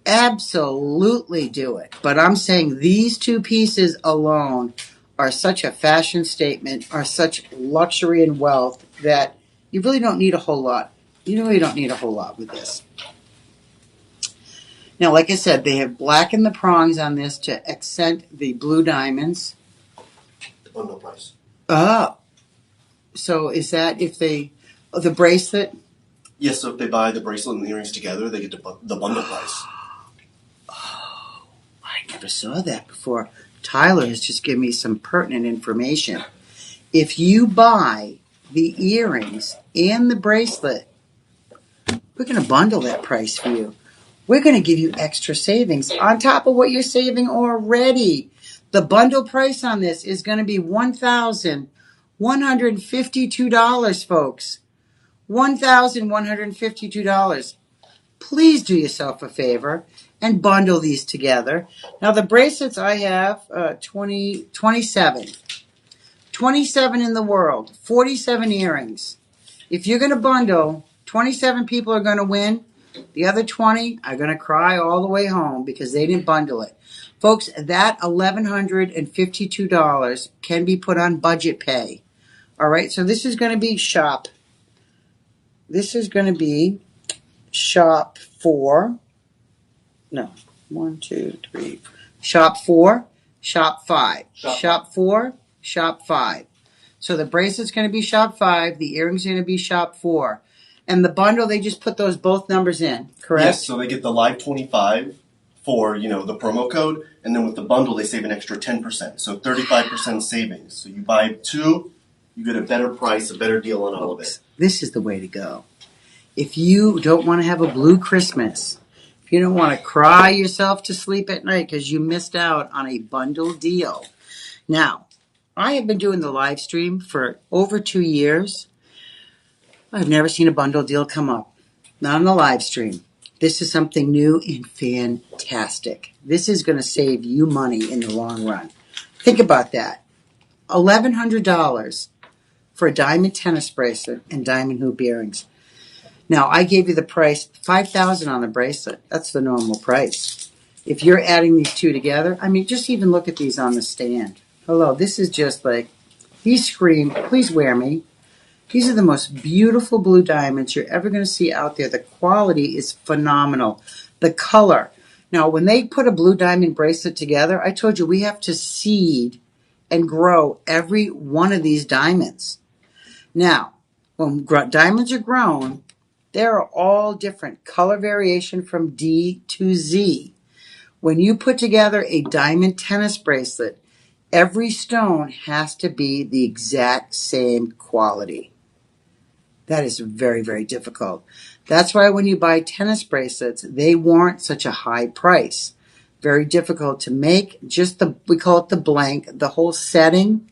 absolutely do it. But I'm saying these 2 pieces alone are such a fashion statement, are such luxury and wealth that you really don't need a whole lot. You really don't need a whole lot with this. Now, like I said, they have blackened the prongs on this to accent the blue diamonds. The bundle price. Oh. So is that if the bracelet? Yes, so if they buy the bracelet and the earrings together, they get the bundle price. Oh, I never saw that before. Tyler has just given me some pertinent information. If you buy the earrings and the bracelet, we're going to bundle that price for you. We're going to give you extra savings on top of what you're saving already. The bundle price on this is going to be $1,152, folks. $1,152. Please do yourself a favor and bundle these together. Now the bracelets I have, 27. 27 in the world, 47 earrings. If you're going to bundle, 27 people are going to win. The other 20 are going to cry all the way home because they didn't bundle it. Folks, that $1,152 can be put on budget pay. All right, so this is going to be shop. This is going to be shop 4. No, 1, 2, 3. Shop 4, shop 5. Shop 4, shop 5. So the bracelet's going to be shop 5. The earrings are going to be shop 4. And the bundle, they just put those both numbers in, correct? Yes, so they get the live 25 for, the promo code, and then with the bundle, they save an extra 10%. So 35% savings. So you buy 2, you get a better price, a better deal on all of it. This is the way to go. If you don't want to have a blue Christmas, if you don't want to cry yourself to sleep at night because you missed out on a bundle deal. Now, I have been doing the live stream for over 2 years. I've never seen a bundle deal come up. Not on the live stream. This is something new and fantastic. This is going to save you money in the long run. Think about that. $1,100 for a diamond tennis bracelet and diamond hoop earrings. Now, I gave you the price, $5,000 on the bracelet. That's the normal price. If you're adding these two together, just even look at these on the stand. Hello, this is just like, these scream, please wear me. These are the most beautiful blue diamonds you're ever going to see out there. The quality is phenomenal. The color. Now, when they put a blue diamond bracelet together, I told you we have to seed and grow every one of these diamonds. Now, when diamonds are grown, they're all different. Color variation from D to Z. When you put together a diamond tennis bracelet, every stone has to be the exact same quality. That is very, very difficult. That's why when you buy tennis bracelets, they warrant such a high price. Very difficult to make. We call it the blank, the whole setting,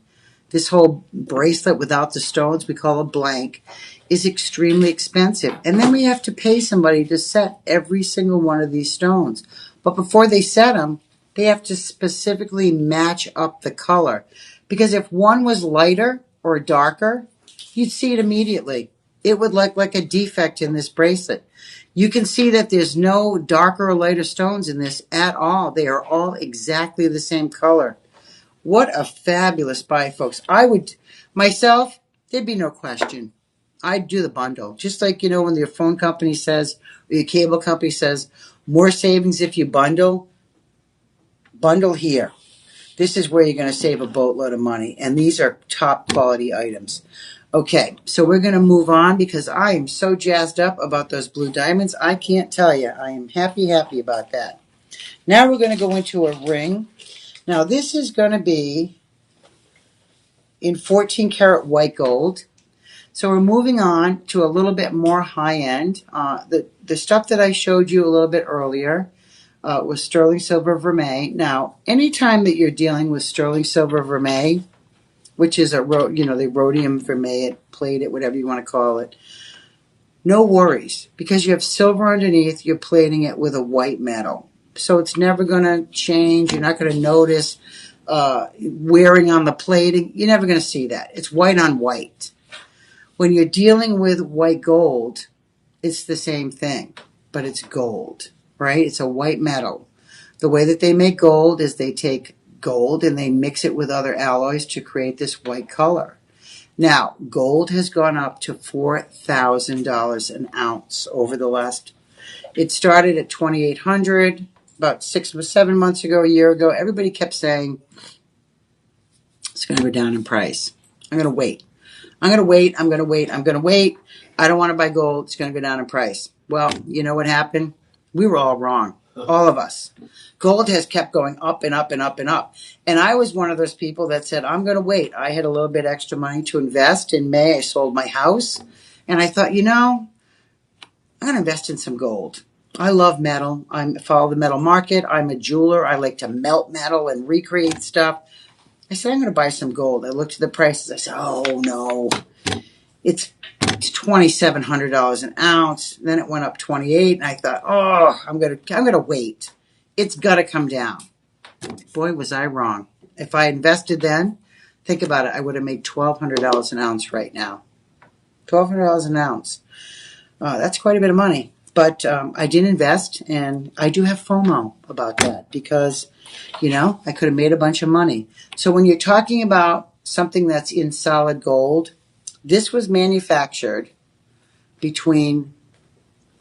this whole bracelet without the stones, we call it blank, is extremely expensive. And then we have to pay somebody to set every single one of these stones. But before they set them, they have to specifically match up the color. Because if one was lighter or darker, you'd see it immediately. It would look like a defect in this bracelet. You can see that there's no darker or lighter stones in this at all. They are all exactly the same color. What a fabulous buy, folks. Myself, there'd be no question. I'd do the bundle. Just like, when your phone company says, or your cable company says, more savings if you bundle here. This is where you're going to save a boatload of money. And these are top quality items. Okay, so we're going to move on because I am so jazzed up about those blue diamonds. I can't tell you. I am happy about that. Now we're going to go into a ring. Now this is going to be in 14 karat white gold. So we're moving on to a little bit more high end. The stuff that I showed you a little bit earlier was sterling silver vermeil. Now, anytime that you're dealing with sterling silver vermeil, which is the rhodium vermeil, plated, whatever you want to call it, no worries. Because you have silver underneath, you're plating it with a white metal. So it's never going to change. You're not going to notice wearing on the plating. You're never going to see that. It's white on white. When you're dealing with white gold, it's the same thing, but it's gold, right? It's a white metal. The way that they make gold is they take gold and they mix it with other alloys to create this white color. Now, gold has gone up to $4,000 an ounce over the last. It started at $2,800 about 6 or 7 months ago, a year ago. Everybody kept saying it's going to go down in price. I'm going to wait. I don't want to buy gold. It's going to go down in price. Well, you know what happened? We were all wrong. All of us. Gold has kept going up and up and up and up. And I was one of those people that said, I'm going to wait. I had a little bit extra money to invest. In May, I sold my house. And I thought, I'm going to invest in some gold. I love metal. I follow the metal market. I'm a jeweler. I like to melt metal and recreate stuff. I said, I'm going to buy some gold. I looked at the prices. I said, oh, no. It's $2,700 an ounce. Then it went up 28, and I thought, oh, I'm gonna wait. It's gotta come down. Boy, was I wrong. If I invested then, think about it, I would have made $1,200 an ounce right now. $1,200 an ounce. That's quite a bit of money. But I did invest, and I do have FOMO about that because, I could have made a bunch of money. So when you're talking about something that's in solid gold, this was manufactured between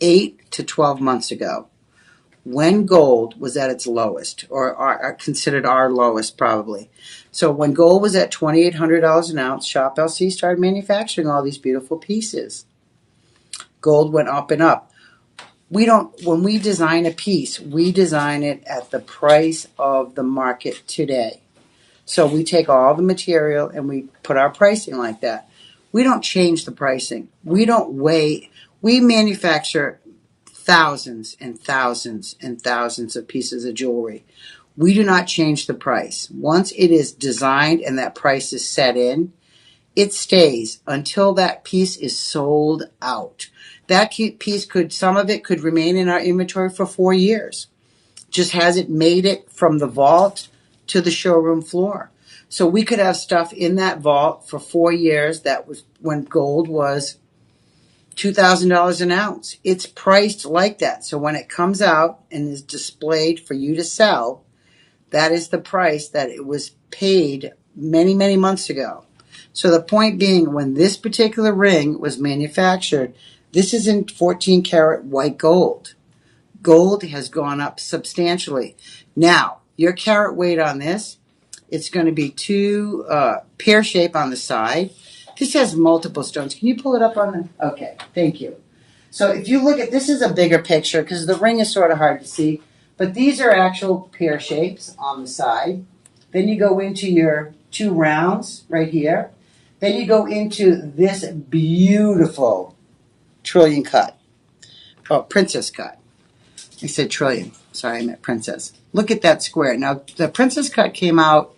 8 to 12 months ago, when gold was at its lowest, or considered our lowest probably. So when gold was at $2,800 an ounce, Shop LC started manufacturing all these beautiful pieces. Gold went up and up. When we design a piece, we design it at the price of the market today. So we take all the material and we put our pricing like that. We don't change the pricing. We don't weigh. We manufacture thousands and thousands and thousands of pieces of jewelry. We do not change the price. Once it is designed and that price is set in, it stays until that piece is sold out. That piece some of it could remain in our inventory for 4 years. Just hasn't made it from the vault to the showroom floor. So we could have stuff in that vault for 4 years. That was when gold was $2,000 an ounce. It's priced like that. So when it comes out and is displayed for you to sell, that is the price that it was paid many, many months ago. So the point being, when this particular ring was manufactured, this is in 14 karat white gold. Gold has gone up substantially. Now, your carat weight on this, it's going to be 2 pear shape on the side. This has multiple stones. Can you pull it up on the... Okay, thank you. So if you look at... This is a bigger picture because the ring is sort of hard to see. But these are actual pear shapes on the side. Then you go into your 2 rounds right here. Then you go into this beautiful trillion cut. Oh, princess cut. I said trillion. Sorry, I meant princess. Look at that square. Now, the princess cut came out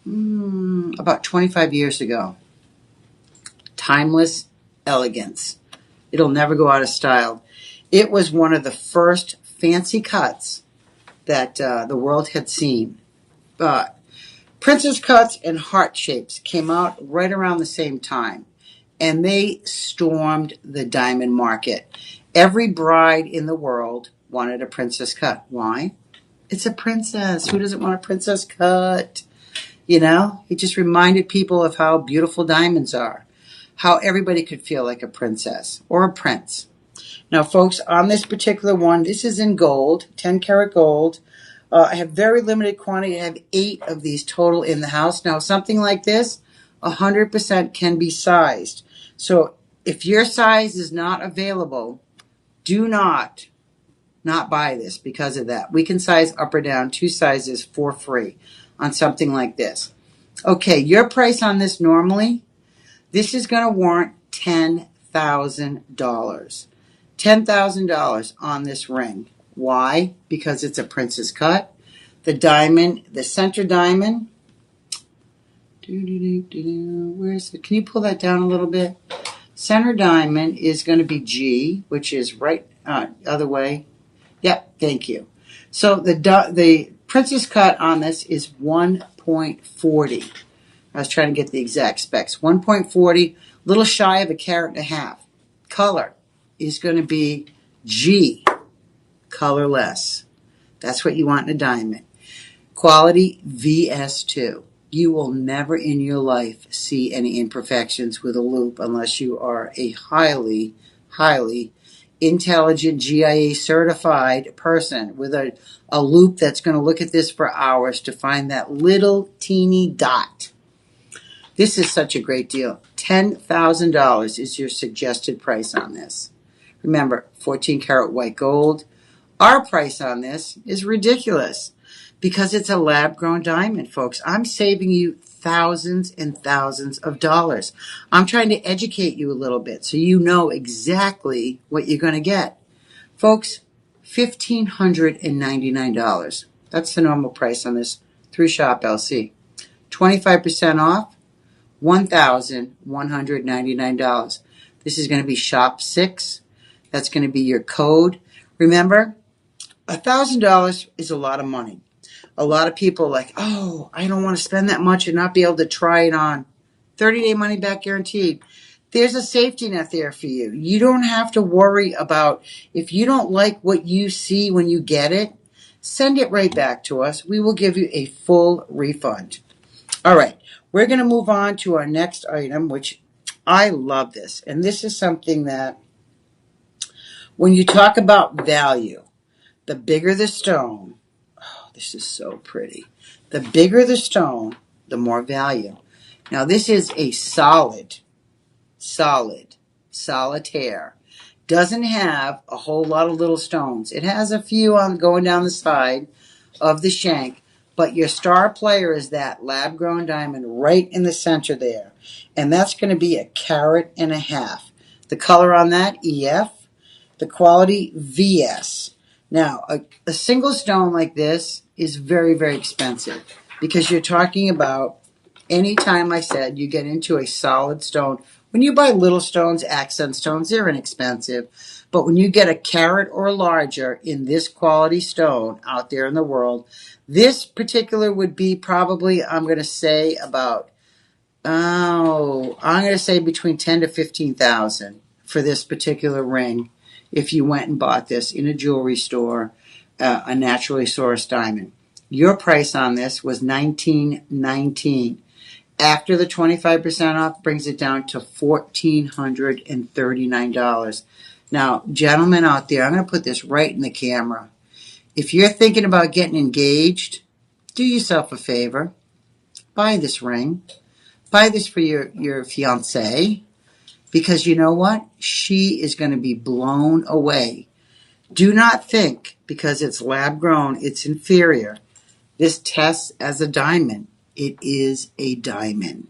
about 25 years ago. Timeless elegance. It'll never go out of style. It was one of the first fancy cuts that the world had seen. Princess cuts and heart shapes came out right around the same time, and they stormed the diamond market. Every bride in the world wanted a princess cut. Why? It's a princess. Who doesn't want a princess cut? It just reminded people of how beautiful diamonds are, how everybody could feel like a princess or a prince. Now, folks, on this particular one, this is in gold, 10 karat gold. I have very limited quantity. I have 8 of these total in the house. Now, something like this, 100% can be sized. So if your size is not available, do not buy this because of that. We can size up or down 2 sizes for free on something like this. Okay, your price on this normally, this is going to warrant $10,000. $10,000 on this ring. Why? Because it's a princess cut. The diamond, the center diamond. Where is it? Can you pull that down a little bit? Center diamond is going to be G, which is right other way. Yep, thank you. So the princess cut on this is 1.40. I was trying to get the exact specs. 1.40, a little shy of 1.5 carats. Color is going to be G, colorless. That's what you want in a diamond. Quality VS2. You will never in your life see any imperfections with a loupe unless you are a highly, highly intelligent GIA certified person with a loupe that's going to look at this for hours to find that little teeny dot. This is such a great deal. $10,000 is your suggested price on this. Remember, 14 karat white gold. Our price on this is ridiculous because it's a lab-grown diamond, folks. I'm saving you thousands and thousands of dollars. I'm trying to educate you a little bit so you know exactly what you're going to get. Folks, $1,599. That's the normal price on this through Shop LC. 25% off, $1,199. This is going to be shop 6. That's going to be your code. Remember, $1,000 is a lot of money. A lot of people are like, oh, I don't want to spend that much and not be able to try it on. 30-day money back guaranteed. There's a safety net there for you. You don't have to worry about if you don't like what you see when you get it, send it right back to us. We will give you a full refund. All right, we're going to move on to our next item, which I love this. And this is something that when you talk about value, the bigger the stone, oh, this is so pretty. The bigger the stone, the more value. Now, this is a solitaire. Doesn't have a whole lot of little stones. It has a few on going down the side of the shank, but your star player is that lab-grown diamond right in the center there. And that's going to be 1.5 carats. The color on that, EF. The quality, VS. Now, a single stone like this is very, very expensive because you're talking about anytime I said you get into a solid stone. When you buy little stones, accent stones, they're inexpensive. But when you get 1 carat or larger in this quality stone out there in the world, this particular would be probably, I'm going to say between 10 to 15,000 for this particular ring. If you went and bought this in a jewelry store, a naturally sourced diamond. Your price on this was $1,919. After the 25% off brings it down to $1,439. Now, gentlemen out there, I'm going to put this right in the camera. If you're thinking about getting engaged, do yourself a favor. Buy this ring. Buy this for your fiancé. Because you know what? She is going to be blown away. Do not think, because it's lab grown, it's inferior. This tests as a diamond. It is a diamond.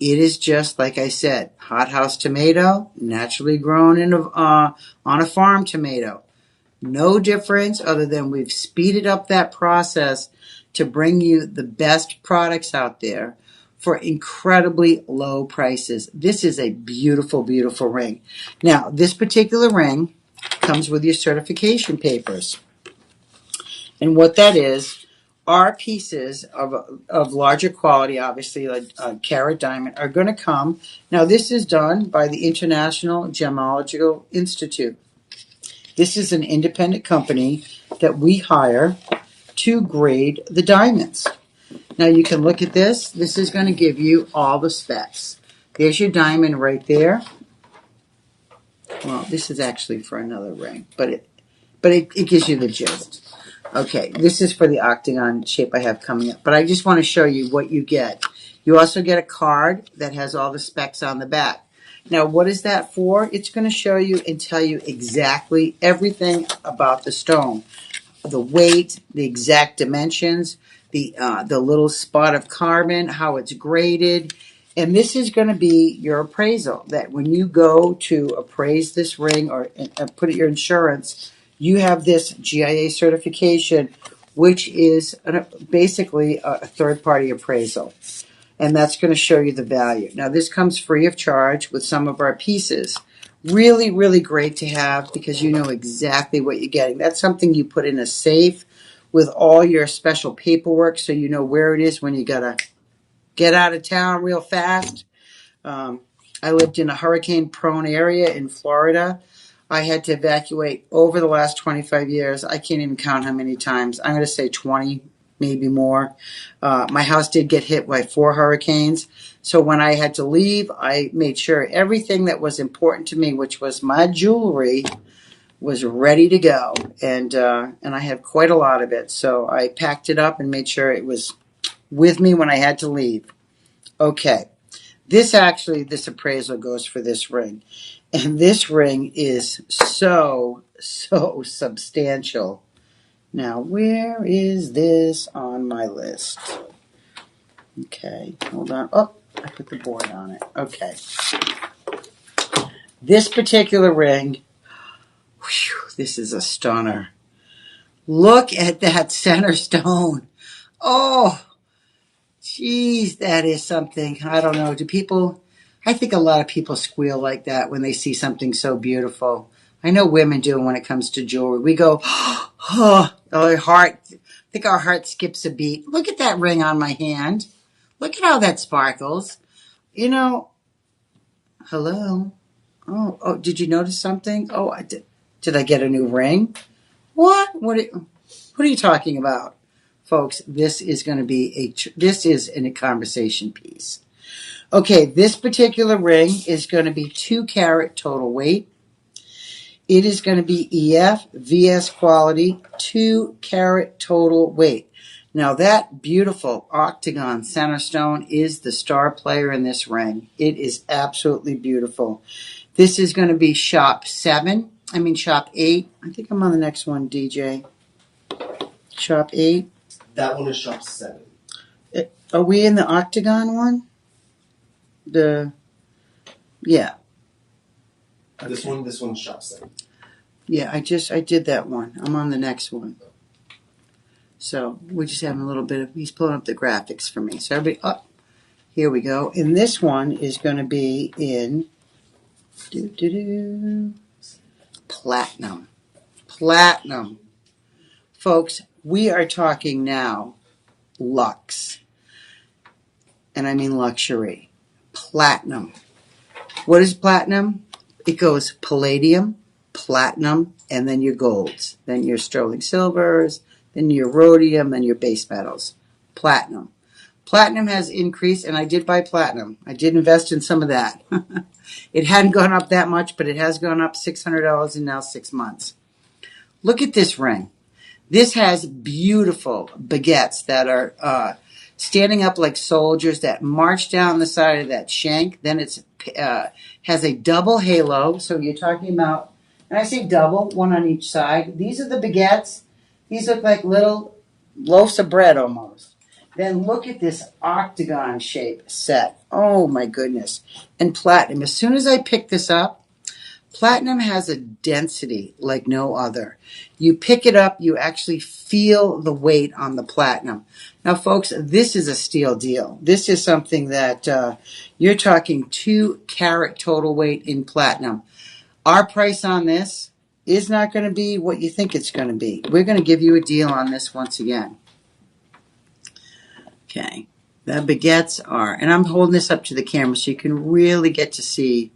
It is just, like I said, hothouse tomato, naturally grown on a farm tomato. No difference other than we've speeded up that process to bring you the best products out there for incredibly low prices. This is a beautiful, beautiful ring. Now, this particular ring comes with your certification papers. And what that is, our pieces of larger quality, obviously like a carat diamond, are going to come. Now, this is done by the International Gemological Institute. This is an independent company that we hire to grade the diamonds. Now, you can look at this. This is going to give you all the specs. There's your diamond right there. Well, this is actually for another ring, but it gives you the gist. Okay, this is for the octagon shape I have coming up. But I just want to show you what you get. You also get a card that has all the specs on the back. Now, what is that for? It's going to show you and tell you exactly everything about the stone. The weight, the exact dimensions, the little spot of carbon, how it's graded. And this is going to be your appraisal, that when you go to appraise this ring or put it your insurance, you have this GIA certification, which is basically a third-party appraisal. And that's going to show you the value. Now, this comes free of charge with some of our pieces. Really, really great to have because you know exactly what you're getting. That's something you put in a safe with all your special paperwork so you know where it is when you got to get out of town real fast. I lived in a hurricane-prone area in Florida. I had to evacuate over the last 25 years. I can't even count how many times. I'm going to say 20, maybe more. My house did get hit by 4 hurricanes. So when I had to leave, I made sure everything that was important to me, which was my jewelry, was ready to go. And I have quite a lot of it. So I packed it up and made sure it was with me when I had to leave. Okay. This appraisal goes for this ring. And this ring is so, so substantial. Now, where is this on my list? Okay, hold on. Oh, I put the board on it. Okay. This particular ring, this is a stunner. Look at that center stone. Oh, Geez, that is something. I don't know. I think a lot of people squeal like that when they see something so beautiful. I know women do when it comes to jewelry. We go, oh, our heart, I think our heart skips a beat. Look at that ring on my hand. Look at how that sparkles. You know, hello. Oh, did you notice something? Oh, I did. Did I get a new ring? What? What are you talking about? Folks, this is going to be this is a conversation piece. Okay, this particular ring is going to be 2 carat total weight. It is going to be EF VS quality, 2 carat total weight. Now that beautiful octagon center stone is the star player in this ring. It is absolutely beautiful. This is going to be shop 8. I think I'm on the next one, DJ. Shop 8. That one is shop 7. Are we in the octagon one? Yeah. Okay. This one's shop 7. Yeah, I did that one. I'm on the next one. So we're just having a little bit of, he's pulling up the graphics for me. So everybody, here we go. And this one is going to be in platinum. Platinum. Folks, we are talking now luxe. And I mean luxury. Platinum. What is platinum? It goes palladium, platinum, and then your golds. Then your sterling silvers, then your rhodium, and your base metals. Platinum. Platinum has increased, and I did buy platinum. I did invest in some of that. It hadn't gone up that much, but it has gone up $600 in now 6 months. Look at this ring. This has beautiful baguettes that are standing up like soldiers that march down the side of that shank. Then it's has a double halo. So you're talking about, and I say double, one on each side. These are the baguettes. These look like little loaves of bread almost. Then look at this octagon shape set. Oh my goodness. And platinum. As soon as I pick this up, platinum has a density like no other. You pick it up, you actually feel the weight on the platinum. Now, folks, this is a steal deal. This is something that you're talking 2 carat total weight in platinum. Our price on this is not going to be what you think it's going to be. We're going to give you a deal on this once again. Okay. The baguettes are, and I'm holding this up to the camera so you can really get to see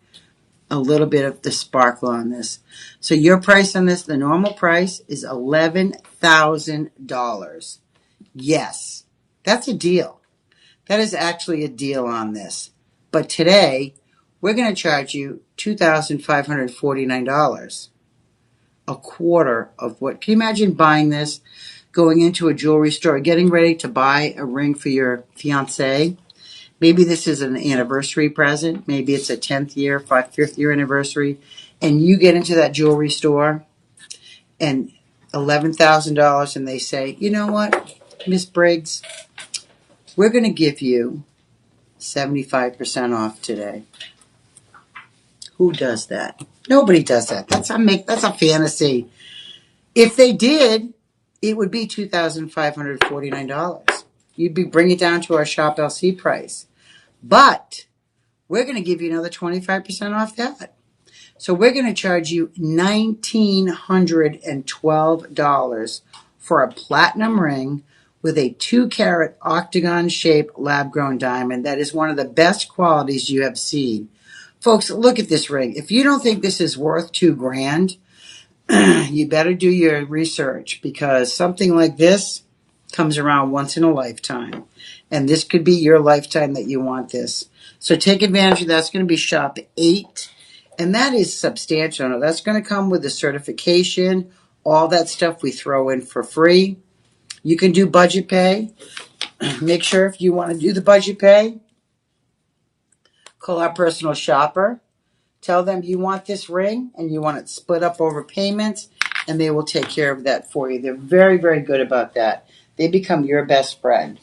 a little bit of the sparkle on this. So your price on this, the normal price is $11,000. Yes, that's a deal. That is actually a deal on this. But today, we're going to charge you $2,549. A quarter of what? Can you imagine buying this, going into a jewelry store, getting ready to buy a ring for your fiancé? Maybe this is an anniversary present. Maybe it's a 10th year, 5th year anniversary. And you get into that jewelry store and $11,000 and they say, you know what, Miss Briggs, we're going to give you 75% off today. Who does that? Nobody does that. That's a fantasy. If they did, it would be $2,549. You'd be bringing it down to our Shop LC price. But we're going to give you another 25% off that. So we're going to charge you $1,912 for a platinum ring with a 2 carat octagon shaped lab grown diamond. That is one of the best qualities you have seen. Folks, look at this ring. If you don't think this is worth $2,000, you better do your research because something like this comes around once in a lifetime. And this could be your lifetime that you want this. So take advantage of that. It's going to be shop 8. And that is substantial. Now, that's going to come with the certification, all that stuff we throw in for free. You can do budget pay. Make sure if you want to do the budget pay, call our personal shopper. Tell them you want this ring and you want it split up over payments, and they will take care of that for you. They're very, very good about that. They become your best friend.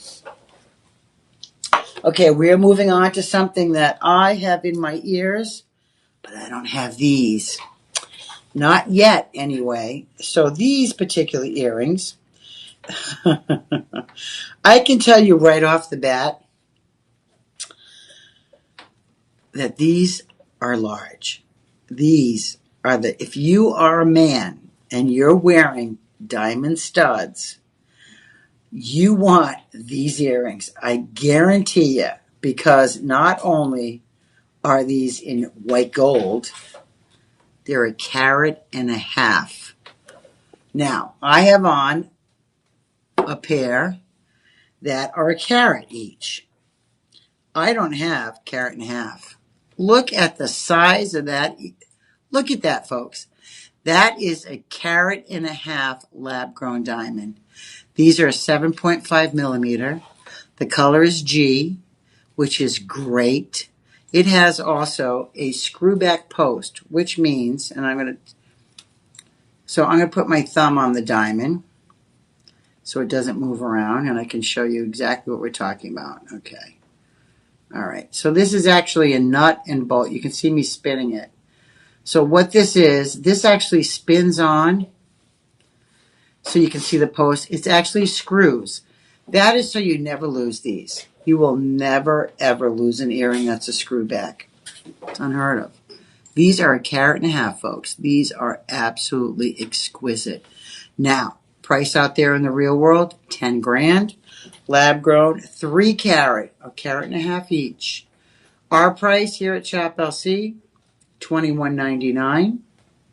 Okay, we're moving on to something that I have in my ears, but I don't have these. Not yet, anyway. So these particular earrings, I can tell you right off the bat, that these are large. These are if you are a man and you're wearing diamond studs, you want these earrings. I guarantee you, because not only are these in white gold, they're 1.5 carats. Now, I have on a pair that are 1 carat each. I don't have 1.5 carats. Look at the size of that. Look at that, folks. That is 1.5 carats lab-grown diamond. These are 7.5 millimeter. The color is G, which is great. It has also a screwback post, which means, and I'm going to put my thumb on the diamond so it doesn't move around, and I can show you exactly what we're talking about. Okay. All right. So this is actually a nut and bolt. You can see me spinning it. So what this is, this actually spins on, so you can see the post. It's actually screws. That is so you never lose these. You will never, ever lose an earring that's a screw back. It's unheard of. These are 1.5 carats, folks. These are absolutely exquisite. Now, price out there in the real world, 10 grand. Lab grown, 3 carat, 1.5 carats each. Our price here at Shop LC, $21.99,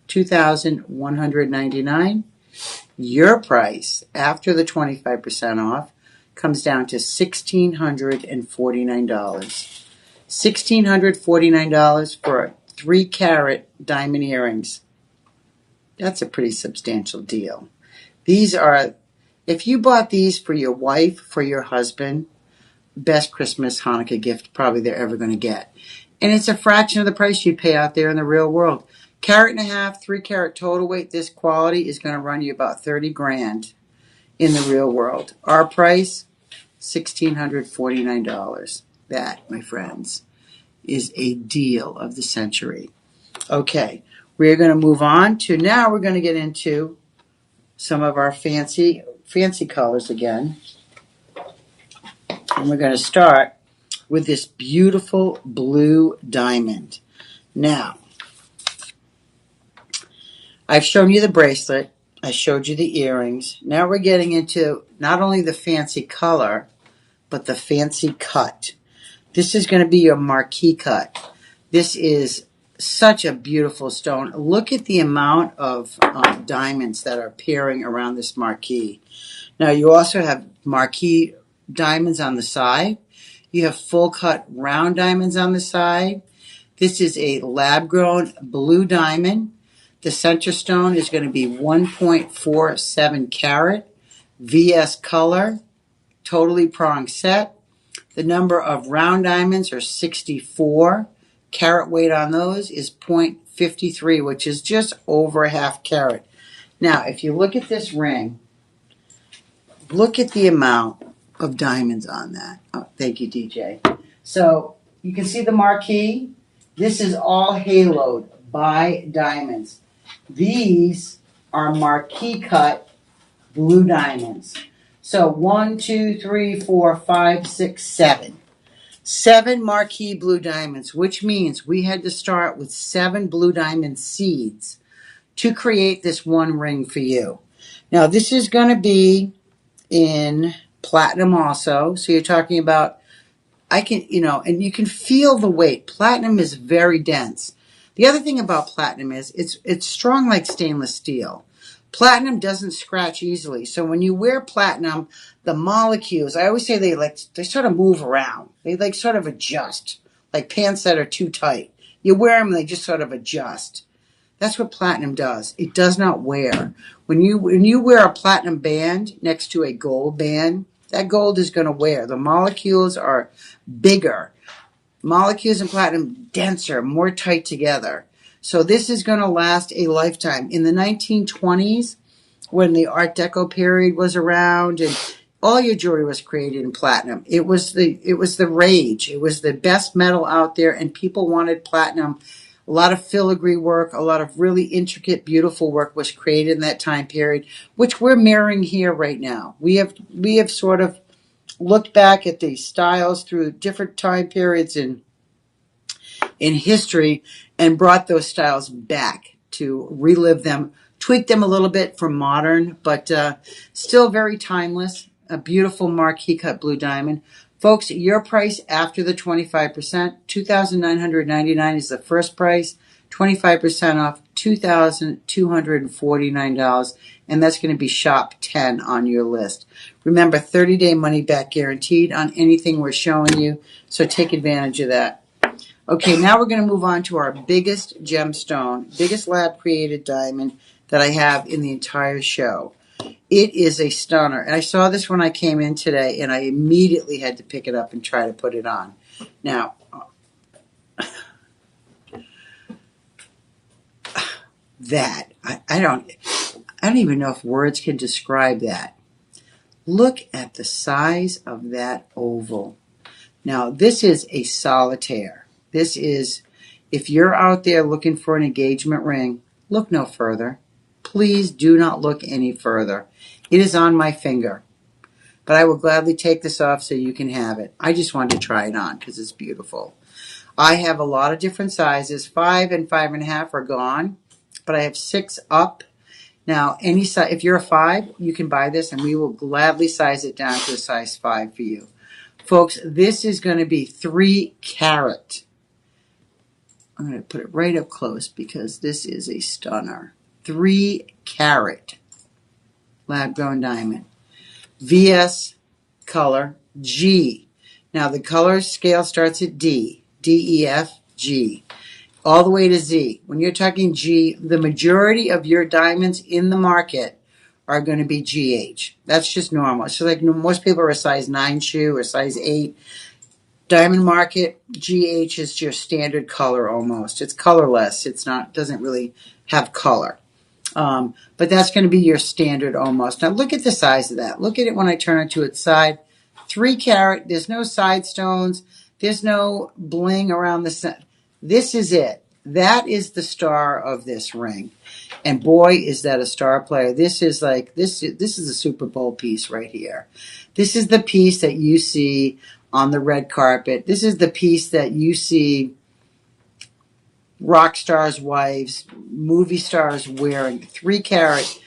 $2,199. Your price after the 25% off comes down to $1,649. $1,649 for 3 carat diamond earrings. That's a pretty substantial deal. These are, if you bought these for your wife, for your husband, best Christmas, Hanukkah gift probably they're ever going to get. And it's a fraction of the price you'd pay out there in the real world. 1.5 carats, 3 carat total weight, this quality is going to run you about 30 grand in the real world. Our price, $1,649. That, my friends, is a deal of the century. Okay, we're going to move on to, now we're going to get into some of our fancy colors again. And we're going to start with this beautiful blue diamond. Now, I've shown you the bracelet. I showed you the earrings. Now we're getting into not only the fancy color, but the fancy cut. This is going to be your marquee cut. This is such a beautiful stone. Look at the amount of diamonds that are appearing around this marquee. Now you also have marquee diamonds on the side. You have full cut round diamonds on the side. This is a lab grown blue diamond. The center stone is going to be 1.47 carat VS color, totally prong set. The number of round diamonds are 64. Carat weight on those is 0.53, which is just over a 1/2 carat. Now, if you look at this ring, look at the amount of diamonds on that. Oh, thank you, DJ. So you can see the marquee. This is all haloed by diamonds. These are marquee cut blue diamonds. So 1, 2, 3, 4, 5, 6, 7. 7 marquee blue diamonds, which means we had to start with 7 blue diamond seeds to create this one ring for you. Now, this is going to be in platinum also. So you're talking about, and you can feel the weight. Platinum is very dense. The other thing about platinum is it's strong like stainless steel. Platinum doesn't scratch easily. So when you wear platinum, the molecules, I always say they sort of move around. They sort of adjust, like pants that are too tight. You wear them, they just sort of adjust. That's what platinum does. It does not wear. When you wear a platinum band next to a gold band, that gold is going to wear. The molecules are bigger. Molecules in platinum denser, more tight together. So this is going to last a lifetime. In the 1920s, when the Art Deco period was around and all your jewelry was created in platinum, it was the rage. It was the best metal out there, and people wanted platinum. A lot of filigree work, a lot of really intricate, beautiful work was created in that time period, which we're mirroring here right now. We have sort of looked back at the styles through different time periods and in history and brought those styles back to relive them, tweak them a little bit for modern, but still very timeless. A beautiful marquee cut blue diamond. Folks, your price after the 25%, $2,999 is the first price, 25% off, $2,249, and that's going to be shop 10 on your list. Remember, 30-day money back guaranteed on anything we're showing you, so take advantage of that. Okay, now we're going to move on to our biggest gemstone, biggest lab created diamond that I have in the entire show. It is a stunner. And I saw this when I came in today, and I immediately had to pick it up and try to put it on. Now, that, I don't even know if words can describe that. Look at the size of that oval. Now, this is a solitaire. This is, if you're out there looking for an engagement ring, look no further. Please do not look any further. It is on my finger. But I will gladly take this off so you can have it. I just wanted to try it on because it's beautiful. I have a lot of different sizes. 5 and 5.5 are gone, but I have 6 up. Now, any size, if you're a 5, you can buy this, and we will gladly size it down to a size 5 for you. Folks, this is going to be 3 carat. I'm going to put it right up close because this is a stunner. 3 carat lab-grown diamond. VS color G. Now, the color scale starts at D. D, E, F, G. All the way to Z. When you're talking G, the majority of your diamonds in the market are going to be GH. That's just normal. So like most people are a size 9 shoe or size 8. Diamond market, GH is your standard color almost. It's colorless. Doesn't really have color. But that's going to be your standard almost. Now look at the size of that. Look at it when I turn it to its side. 3 carat. There's no side stones. There's no bling around the center. This is it. That is the star of this ring. And boy, is that a star player. This is a Super Bowl piece right here. This is the piece that you see on the red carpet. This is the piece that you see rock stars' wives, movie stars wearing. 3 carat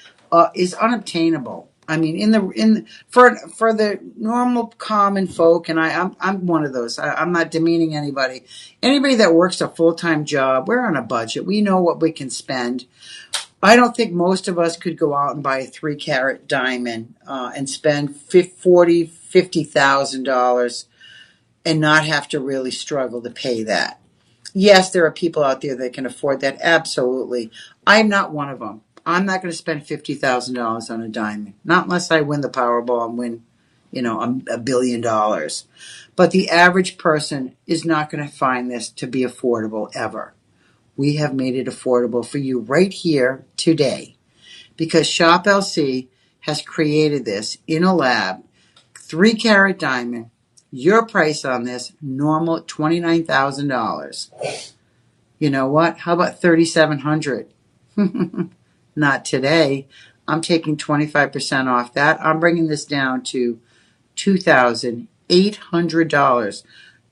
is unobtainable. I mean, for the normal common folk, and I'm one of those. I'm not demeaning anybody. Anybody that works a full-time job, we're on a budget. We know what we can spend. I don't think most of us could go out and buy a 3 carat diamond and spend $50,000 and not have to really struggle to pay that. Yes, there are people out there that can afford that. Absolutely. I'm not one of them. I'm not going to spend $50,000 on a diamond. Not unless I win the Powerball and win, $1 billion. But the average person is not going to find this to be affordable ever. We have made it affordable for you right here today because Shop LC has created this in a lab, 3 carat diamond. Your price on this, normal $29,000. You know what? How about $3,700? Not today. I'm taking 25% off that. I'm bringing this down to $2,800.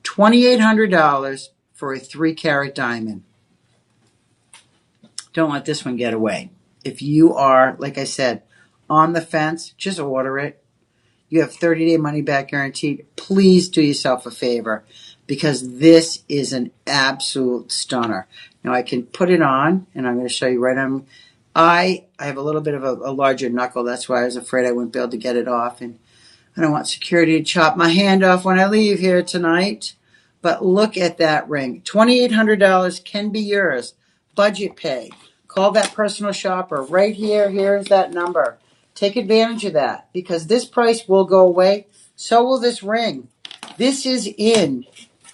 $2,800 for a 3 carat diamond. Don't let this one get away. If you are, like I said, on the fence, just order it. You have 30-day money back guaranteed. Please do yourself a favor because this is an absolute stunner. Now I can put it on, and I'm going to show you right on. I have a little bit of a larger knuckle. That's why I was afraid I wouldn't be able to get it off. And I don't want security to chop my hand off when I leave here tonight. But look at that ring. $2,800 can be yours. Budget pay. Call that personal shopper right here. Here's that number. Take advantage of that because this price will go away. So will this ring. This is in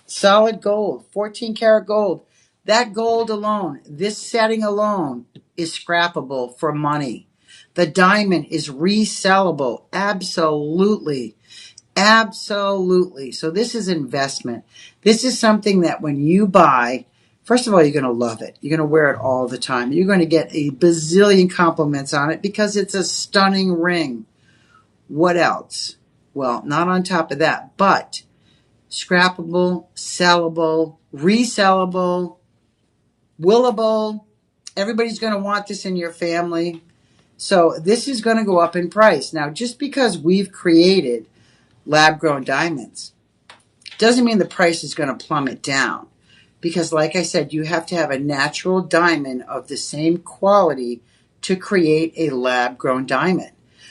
solid gold, 14 karat gold. That gold alone, this setting alone, is scrappable for money. The diamond is resellable. Absolutely. Absolutely. So this is investment. This is something that when you buy, first of all, you're going to love it. You're going to wear it all the time. You're going to get a bazillion compliments on it because it's a stunning ring. What else? Well, not on top of that, but scrappable, sellable, resellable, willable. Everybody's going to want this in your family. So this is going to go up in price. Now, just because we've created lab-grown diamonds doesn't mean the price is going to plummet down. Because like I said, you have to have a natural diamond of the same quality to create a lab-grown diamond.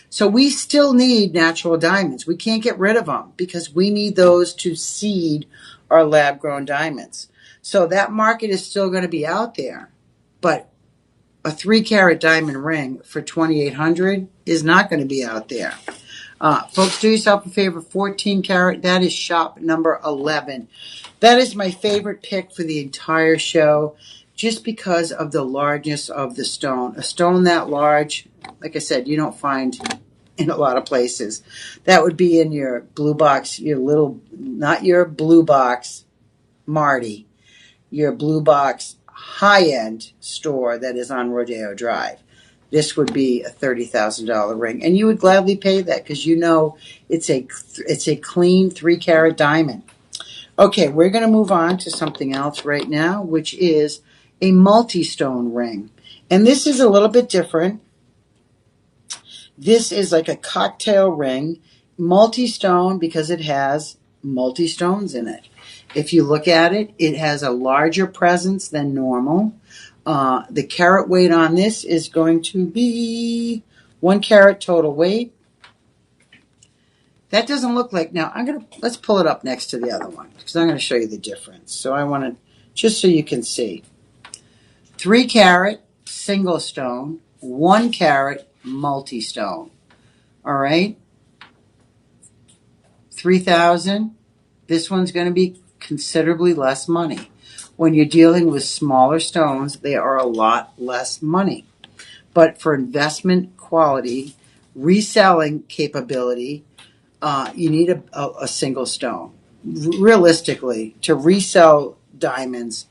So we still need natural diamonds. We can't get rid of them because we need those to seed our lab-grown diamonds. So that market is still going to be out there. But a 3-carat diamond ring for $2,800 is not going to be out there. Folks, do yourself a favor, 14-carat, that is shop number 11. That is my favorite pick for the entire show just because of the largeness of the stone. A stone that large, like I said, you don't find in a lot of places. That would be in your blue box, your little, not your blue box Marty, your blue box high-end store that is on Rodeo Drive. This would be a $30,000 ring. And you would gladly pay that because you know it's a clean 3-carat diamond. Okay, we're going to move on to something else right now, which is a multi-stone ring. And this is a little bit different. This is like a cocktail ring, multi-stone because it has multi-stones in it. If you look at it, it has a larger presence than normal. The carat weight on this is going to be 1 carat total weight. That doesn't look like, now let's pull it up next to the other one because I'm going to show you the difference. So I want to, just so you can see. 3 carat single stone, 1 carat multi-stone. All right. 3,000. This one's going to be considerably less money. When you're dealing with smaller stones, they are a lot less money. But for investment quality, reselling capability, you need a single stone. Realistically, to resell diamonds,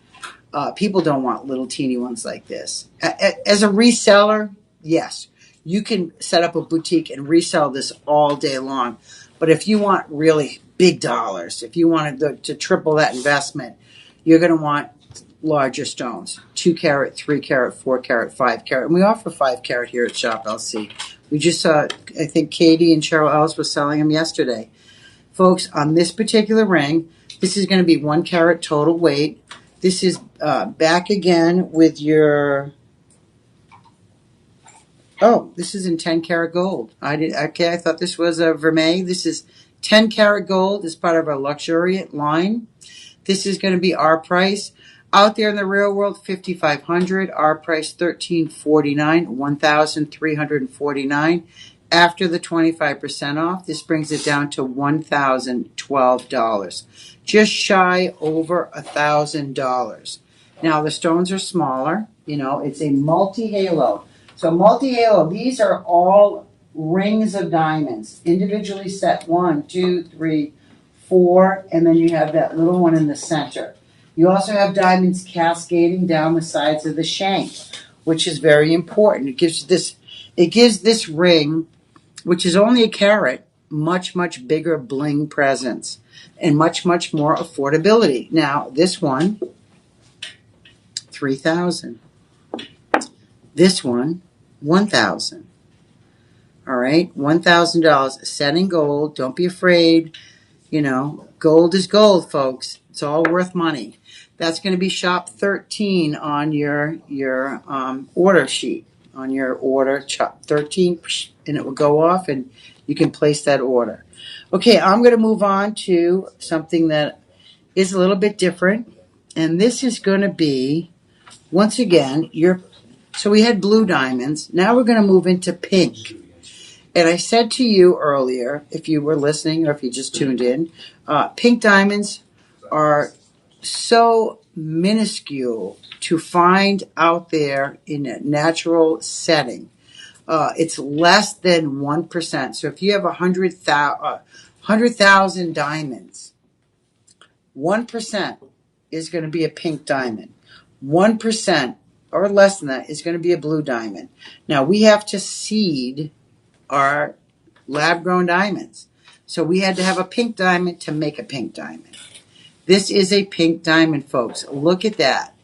people don't want little teeny ones like this. As a reseller, yes, you can set up a boutique and resell this all day long. But if you want really big dollars, if you wanted to triple that investment, you're going to want larger stones. 2 carat, 3 carat, 4 carat, 5 carat. And we offer 5 carat here at Shop LC. We just saw, I think Katie and Cheryl Ellis was selling them yesterday. Folks, on this particular ring, this is going to be 1 carat total weight. This is back again with your, this is in 10 karat gold. I thought this was a vermeil. This is 10 karat gold as part of our luxuriant line. This is going to be our price. Out there in the real world, $5,500. Our price, $1,349, $1,349. After the 25% off, this brings it down to $1,012. Just shy over $1,000. Now the stones are smaller. You know, it's a multi-halo. So multi-halo, these are all rings of diamonds, individually set 1, 2, 3, 4, and then you have that little one in the center. You also have diamonds cascading down the sides of the shank, which is very important. It gives this ring, which is only a carat, much, much bigger bling presence and much, much more affordability. Now, this one, $3,000. This one, $1,000. All right, $1,000 set in gold. Don't be afraid. You know, gold is gold, folks. It's all worth money. That's going to be shop 13 on your order sheet. On your order, shop 13, and it will go off, and you can place that order. Okay, I'm going to move on to something that is a little bit different, and this is going to be, once again, so we had blue diamonds. Now we're going to move into pink. And I said to you earlier, if you were listening or if you just tuned in, pink diamonds are so minuscule to find out there in a natural setting. It's less than 1%. So if you have 100,000 diamonds, 1% is going to be a pink diamond. 1% or less than that is going to be a blue diamond. Now we have to seed our lab-grown diamonds. So we had to have a pink diamond to make a pink diamond. This is a pink diamond, folks. Look at that.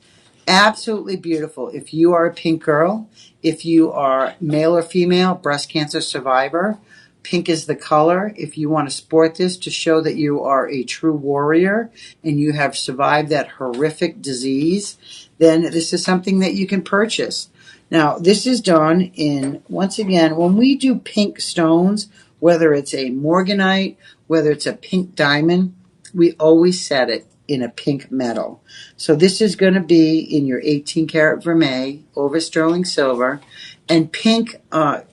Absolutely beautiful. If you are a pink girl, if you are male or female, breast cancer survivor, pink is the color. If you want to sport this to show that you are a true warrior and you have survived that horrific disease, then this is something that you can purchase. Now, this is done in, once again, when we do pink stones, whether it's a morganite, whether it's a pink diamond, we always set it in a pink metal. So this is going to be in your 18 karat vermeil over sterling silver. And pink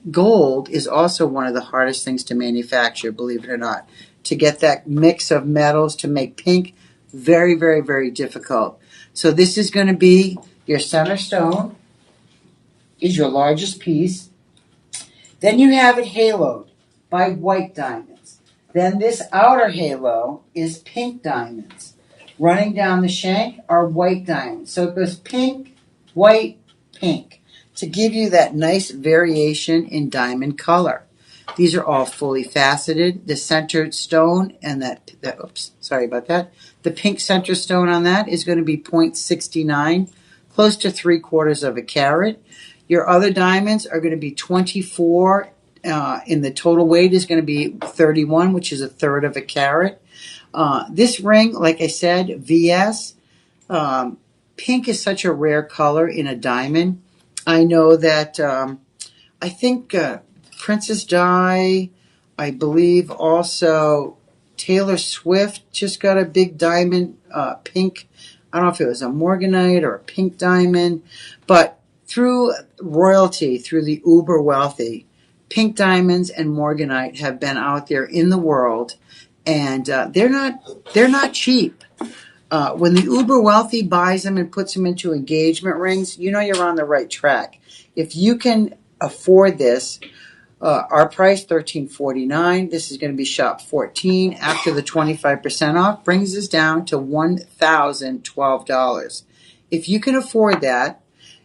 gold is also one of the hardest things to manufacture, believe it or not. To get that mix of metals to make pink, very, very, very difficult. So this is going to be your center stone, is your largest piece. Then you have it haloed by white diamonds. Then this outer halo is pink diamonds. Running down the shank are white diamonds. So it goes pink, white, pink to give you that nice variation in diamond color. These are all fully faceted. The center stone and the pink center stone on that is going to be 0.69, close to 3/4 of a carat. Your other diamonds are going to be 24, and the total weight is going to be 31, which is 1/3 of a carat. This ring, like I said, VS, pink is such a rare color in a diamond. I know that, I think Princess Di, I believe also Taylor Swift just got a big diamond, pink. I don't know if it was a morganite or a pink diamond, but through royalty, through the uber wealthy, pink diamonds and morganite have been out there in the world. And they're not cheap. When the uber wealthy buys them and puts them into engagement rings, you know you're on the right track. If you can afford this, our price $13.49. This is going to be shop 14 after the 25% off brings us down to $1,012. If you can afford that,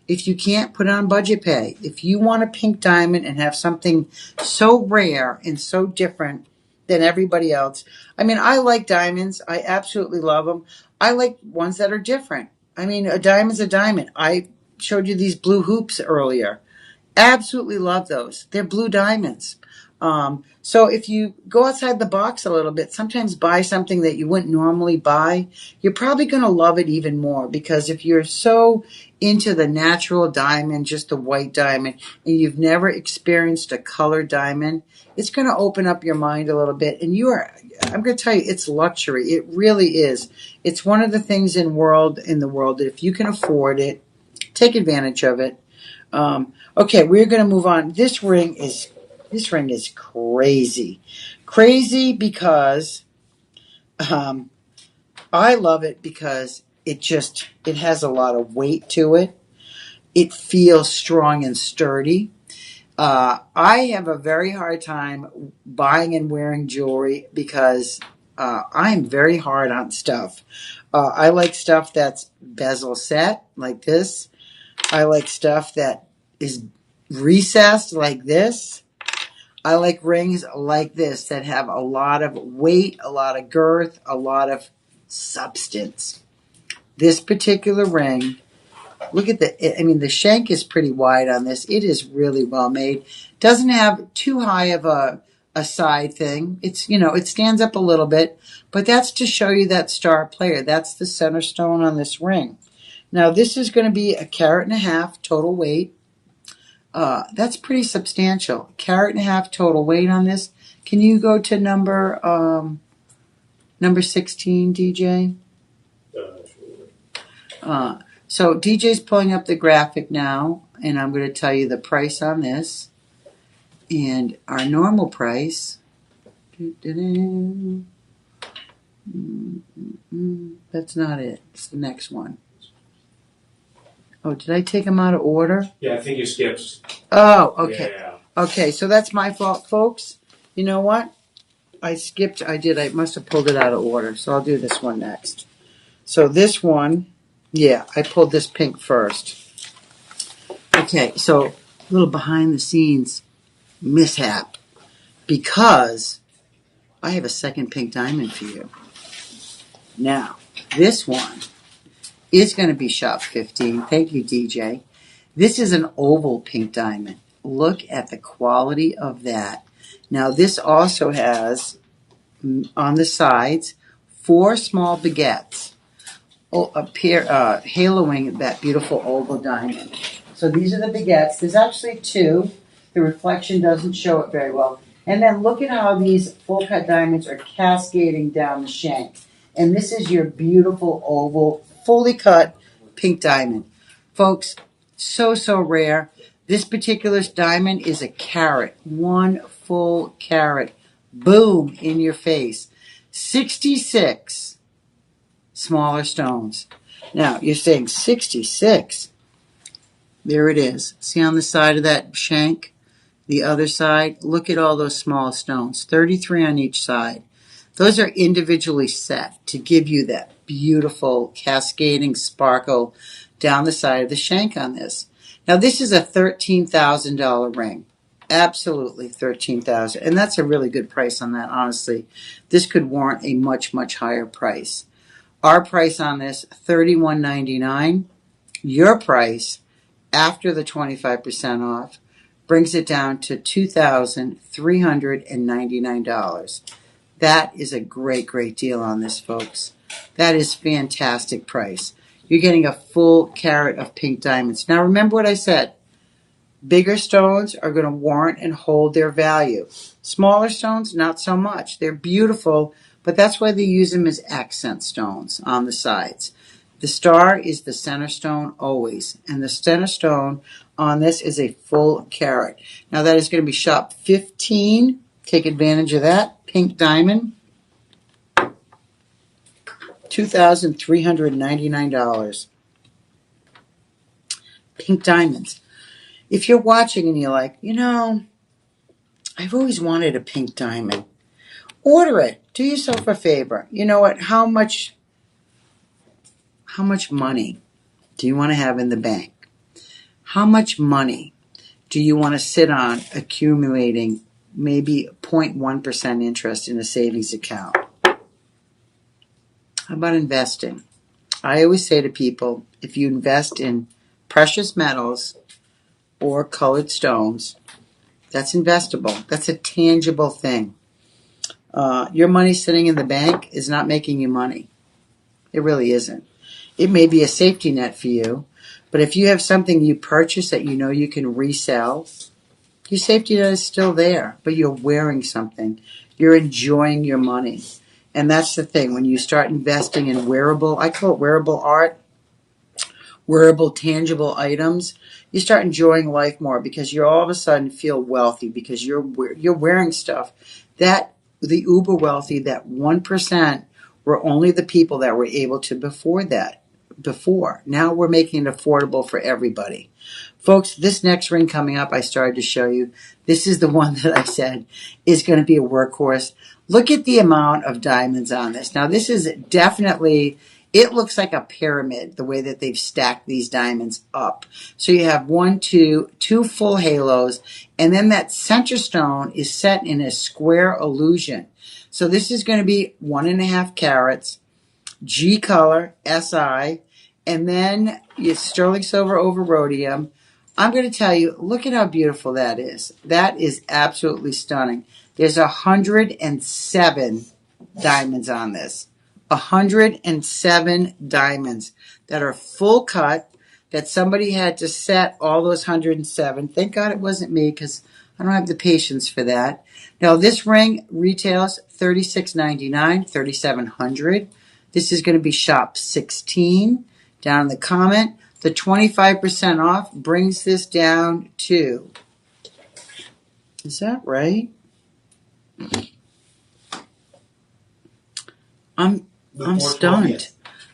if you can't, put it on budget pay. If you want a pink diamond and have something so rare and so different than everybody else. I mean, I like diamonds. I absolutely love them. I like ones that are different. I mean, a diamond's a diamond. I showed you these blue hoops earlier. Absolutely love those. They're blue diamonds. So if you go outside the box a little bit, sometimes buy something that you wouldn't normally buy, you're probably going to love it even more, because if you're so into the natural diamond, just the white diamond, and you've never experienced a colored diamond, it's going to open up your mind a little bit. And I'm going to tell you, it's luxury. It really is. It's one of the things in the world that if you can afford it, take advantage of it. Okay, we're going to move on. This ring is crazy. Crazy because I love it because it has a lot of weight to it. It feels strong and sturdy. I have a very hard time buying and wearing jewelry because I'm very hard on stuff. I like stuff that's bezel set like this. I like stuff that is recessed like this. I like rings like this that have a lot of weight, a lot of girth, a lot of substance. This particular ring, look at the shank is pretty wide on this. It is really well made. Doesn't have too high of a side thing. It stands up a little bit, but that's to show you that star player. That's the center stone on this ring. Now this is going to be 1.5 carats total weight. That's pretty substantial. 1.5 carats total weight on this. Can you go to number 16, DJ? Sure. So DJ's pulling up the graphic now, and I'm going to tell you the price on this. And our normal price. That's not it. It's the next one. Oh, did I take them out of order? Yeah, I think you skipped. Oh, okay. Yeah. Okay, so that's my fault, folks. You know what? I must have pulled it out of order, so I'll do this one next. So this one, yeah, I pulled this pink first. Okay, so a little behind the scenes mishap. Because I have a second pink diamond for you. Now, this one is going to be shop 15. Thank you, DJ. This is an oval pink diamond. Look at the quality of that. Now, this also has, on the sides, 4 small baguettes, haloing that beautiful oval diamond. So these are the baguettes. There's actually 2. The reflection doesn't show it very well. And then look at how these full cut diamonds are cascading down the shank. And this is your beautiful oval, fully cut pink diamond. Folks, so rare. This particular diamond is a carat, 1 full carat. Boom, in your face. 66 smaller stones. Now, you're saying 66. There it is. See on the side of that shank? The other side? Look at all those small stones. 33 on each side. Those are individually set to give you that beautiful cascading sparkle down the side of the shank on this. Now, this is a $13,000 ring. Absolutely $13,000. And that's a really good price on that, honestly. This could warrant a much higher price. Our price on this, $31.99. Your price, after the 25% off, brings it down to $2,399. That is a great deal on this, folks. That is fantastic price. You're getting a full carat of pink diamonds. Now, remember what I said. Bigger stones are going to warrant and hold their value. Smaller stones, not so much. They're beautiful, but that's why they use them as accent stones on the sides. The star is the center stone always, and the center stone on this is a full carat. Now that is going to be shop 15. Take advantage of that. Pink diamond, $2,399. Pink diamonds. If you're watching and you're like, I've always wanted a pink diamond, order it. Do yourself a favor. You know what? How much money do you want to have in the bank? How much money do you want to sit on accumulating maybe 0.1% interest in a savings account? How about investing? I always say to people, if you invest in precious metals or colored stones, that's investable. That's a tangible thing. Your money sitting in the bank is not making you money. It really isn't. It may be a safety net for you, but if you have something you purchase that you know you can resell, your safety net is still there, but you're wearing something. You're enjoying your money. And that's the thing. When you start investing in wearable, I call it wearable art, wearable tangible items, you start enjoying life more because you all of a sudden feel wealthy because you're wearing stuff that the uber wealthy, that 1%, were only the people that were able to afford that before. Now we're making it affordable for everybody. Folks, this next ring coming up, I started to show you. This is the one that I said is going to be a workhorse. Look at the amount of diamonds on this. Now, this is definitely, it looks like a pyramid, the way that they've stacked these diamonds up. So you have 2 full halos, and then that center stone is set in a square illusion. So this is going to be 1.5 carats, G color, SI, and then it's sterling silver over rhodium. I'm going to tell you, look at how beautiful that is. That is absolutely stunning. There's 107 diamonds on this. 107 diamonds that are full cut, that somebody had to set all those 107. Thank God it wasn't me because I don't have the patience for that. Now, this ring retails $36.99, $3,700. This is going to be shop 16. Down in the comment, the 25% off brings this down to, is that right? I'm stunned.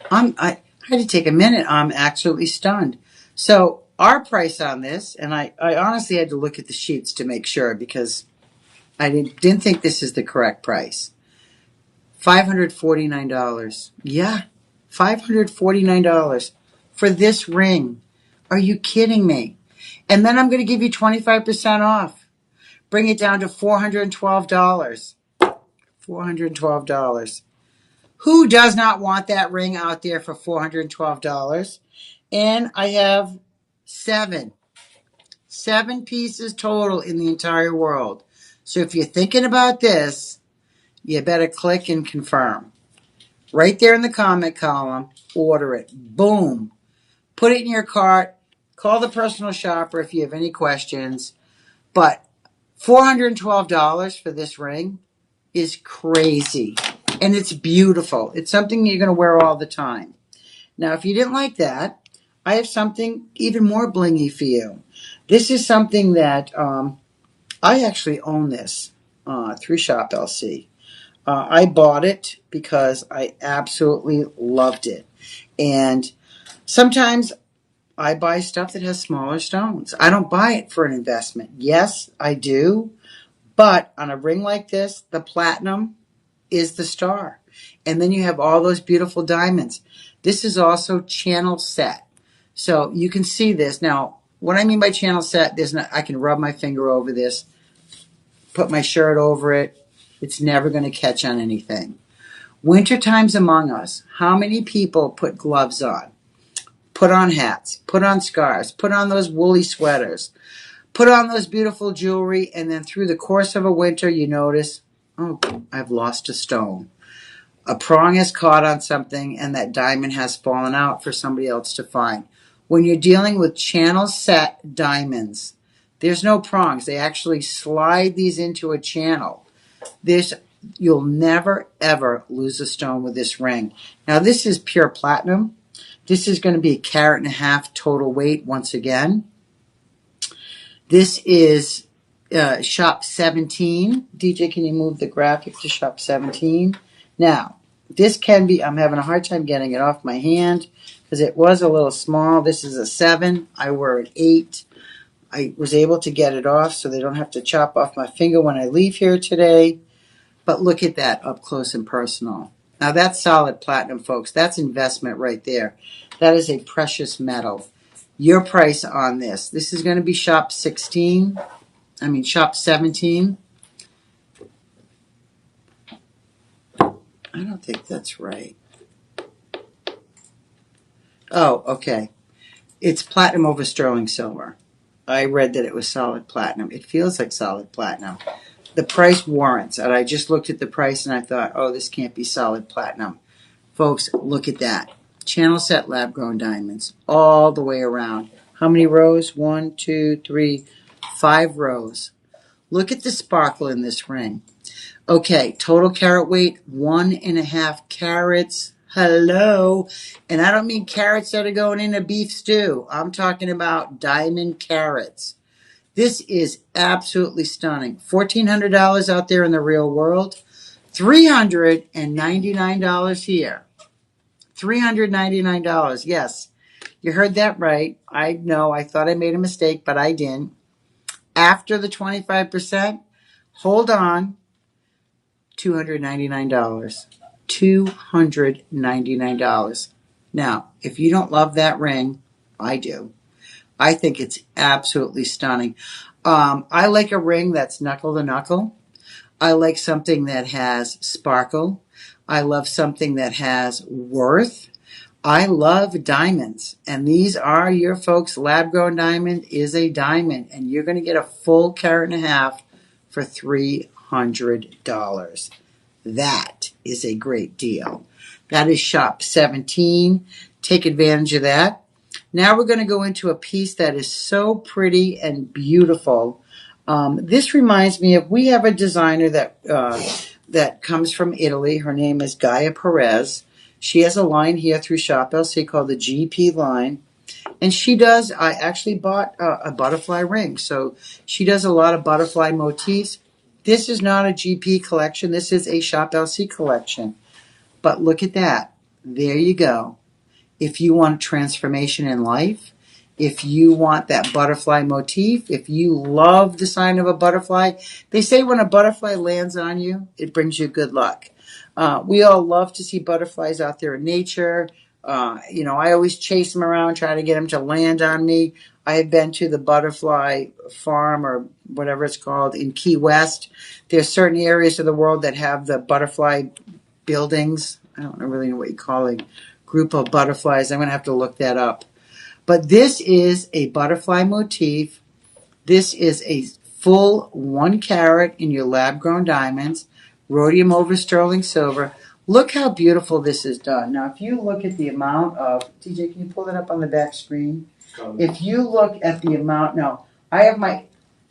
I had to take a minute. I'm absolutely stunned. So our price on this, and I honestly had to look at the sheets to make sure because I didn't think this is the correct price. $549. Yeah, $549 for this ring. Are you kidding me? And then I'm going to give you 25% off. Bring it down to $412. $412. Who does not want that ring out there for $412? And I have seven pieces total in the entire world. So if you're thinking about this, you better click and confirm. Right there in the comment column, order it. Boom. Put it in your cart. Call the personal shopper if you have any questions. But $412 for this ring is crazy. And it's beautiful. It's something you're going to wear all the time. Now, if you didn't like that, I have something even more blingy for you. This is something that I actually own this through Shop LC. I bought it because I absolutely loved it. And sometimes I buy stuff that has smaller stones. I don't buy it for an investment. Yes, I do. But on a ring like this, the platinum is the star. And then you have all those beautiful diamonds. This is also channel set. So you can see this. Now, what I mean by channel set, I can rub my finger over this, put my shirt over it. It's never going to catch on anything. Winter time's among us. How many people put gloves on? Put on hats, put on scarves, put on those woolly sweaters, put on those beautiful jewelry, and then through the course of a winter, you notice, oh, I've lost a stone. A prong has caught on something, and that diamond has fallen out for somebody else to find. When you're dealing with channel set diamonds, there's no prongs. They actually slide these into a channel. You'll never, ever lose a stone with this ring. Now, this is pure platinum. This is going to be 1.5 carats total weight once again. This is shop 17. DJ, can you move the graphic to shop 17? Now, this can be, I'm having a hard time getting it off my hand because it was a little small. This is a 7. I wear an 8. I was able to get it off so they don't have to chop off my finger when I leave here today. But look at that up close and personal. Now that's solid platinum, folks. That's investment right there. That is a precious metal. Your price on this is going to be shop 17. I don't think that's right. Oh, okay. It's platinum over sterling silver. I read that it was solid platinum. It feels like solid platinum. The price warrants, and I just looked at the price and I thought, oh, this can't be solid platinum. Folks, look at that. Channel set lab grown diamonds all the way around. How many rows? 1, 2, 3, 5 rows. Look at the sparkle in this ring. Okay, total carat weight, 1.5 carats. Hello. And I don't mean carats that are going in a beef stew. I'm talking about diamond carats. This is absolutely stunning. $1,400 out there in the real world. $399 here. $399. Yes, you heard that right. I know. I thought I made a mistake, but I didn't. After the 25%, hold on. $299. $299. Now, if you don't love that ring, I do. I think it's absolutely stunning. I like a ring that's knuckle to knuckle. I like something that has sparkle. I love something that has worth. I love diamonds. And these are your folks. Lab-grown diamond is a diamond. And you're going to get a full 1.5 carats for $300. That is a great deal. That is shop 17. Take advantage of that. Now we're going to go into a piece that is so pretty and beautiful. This reminds me of, we have a designer that comes from Italy. Her name is Gaia Perez. She has a line here through Shop LC called the GP line. And I actually bought a butterfly ring. So she does a lot of butterfly motifs. This is not a GP collection. This is a Shop LC collection. But look at that. There you go. If you want transformation in life, if you want that butterfly motif, if you love the sign of a butterfly, they say when a butterfly lands on you, it brings you good luck. We all love to see butterflies out there in nature. I always chase them around, try to get them to land on me. I have been to the butterfly farm or whatever it's called in Key West. There's certain areas of the world that have the butterfly buildings. I don't really know what you call a group of butterflies. I'm going to have to look that up. But this is a butterfly motif. This is a full 1 carat in your lab-grown diamonds, rhodium over sterling silver. Look how beautiful this is done. Now, if you look at the amount of, TJ, can you pull that up on the back screen? If you look at the amount, now,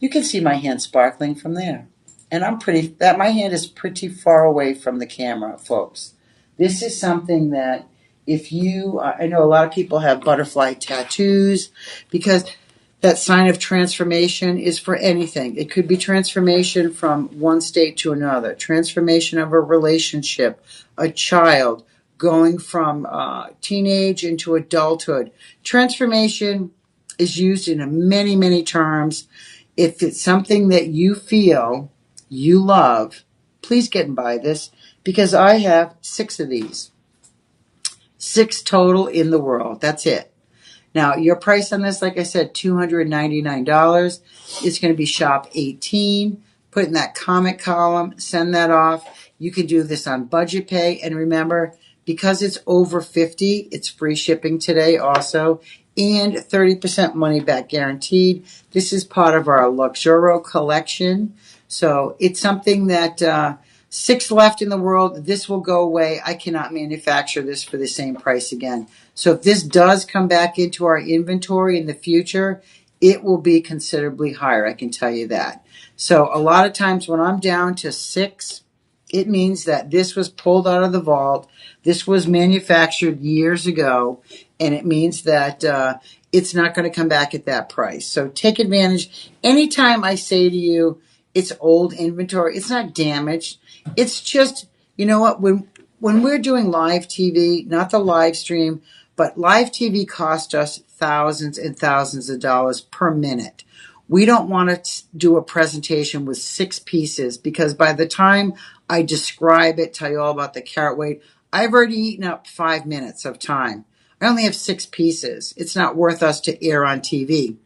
you can see my hand sparkling from there. And my hand is pretty far away from the camera, folks. This is something that I know a lot of people have butterfly tattoos because that sign of transformation is for anything. It could be transformation from one state to another, transformation of a relationship, a child going from teenage into adulthood. Transformation is used in many, many terms. If it's something that you feel you love, please get and buy this because I have 6 of these. 6 total in the world. That's it. Now, your price on this, like I said, $299. It's going to be shop 18. Put in that comment column. Send that off. You can do this on budget pay. And remember, because it's over 50, it's free shipping today also. And 30% money back guaranteed. This is part of our Luxuro collection. So it's something that 6 left in the world. This will go away. I cannot manufacture this for the same price again. So if this does come back into our inventory in the future, it will be considerably higher. I can tell you that. So a lot of times when I'm down to 6, it means that this was pulled out of the vault. This was manufactured years ago, and it means that it's not going to come back at that price. So take advantage. Anytime I say to you, it's old inventory, it's not damaged. It's just, you know what, when we're doing live TV, not the live stream, but live TV cost us thousands and thousands of dollars per minute. We don't want to do a presentation with 6 pieces because by the time I describe it, tell you all about the carat weight, I've already eaten up 5 minutes of time. I only have 6 pieces. It's not worth us to air on TV.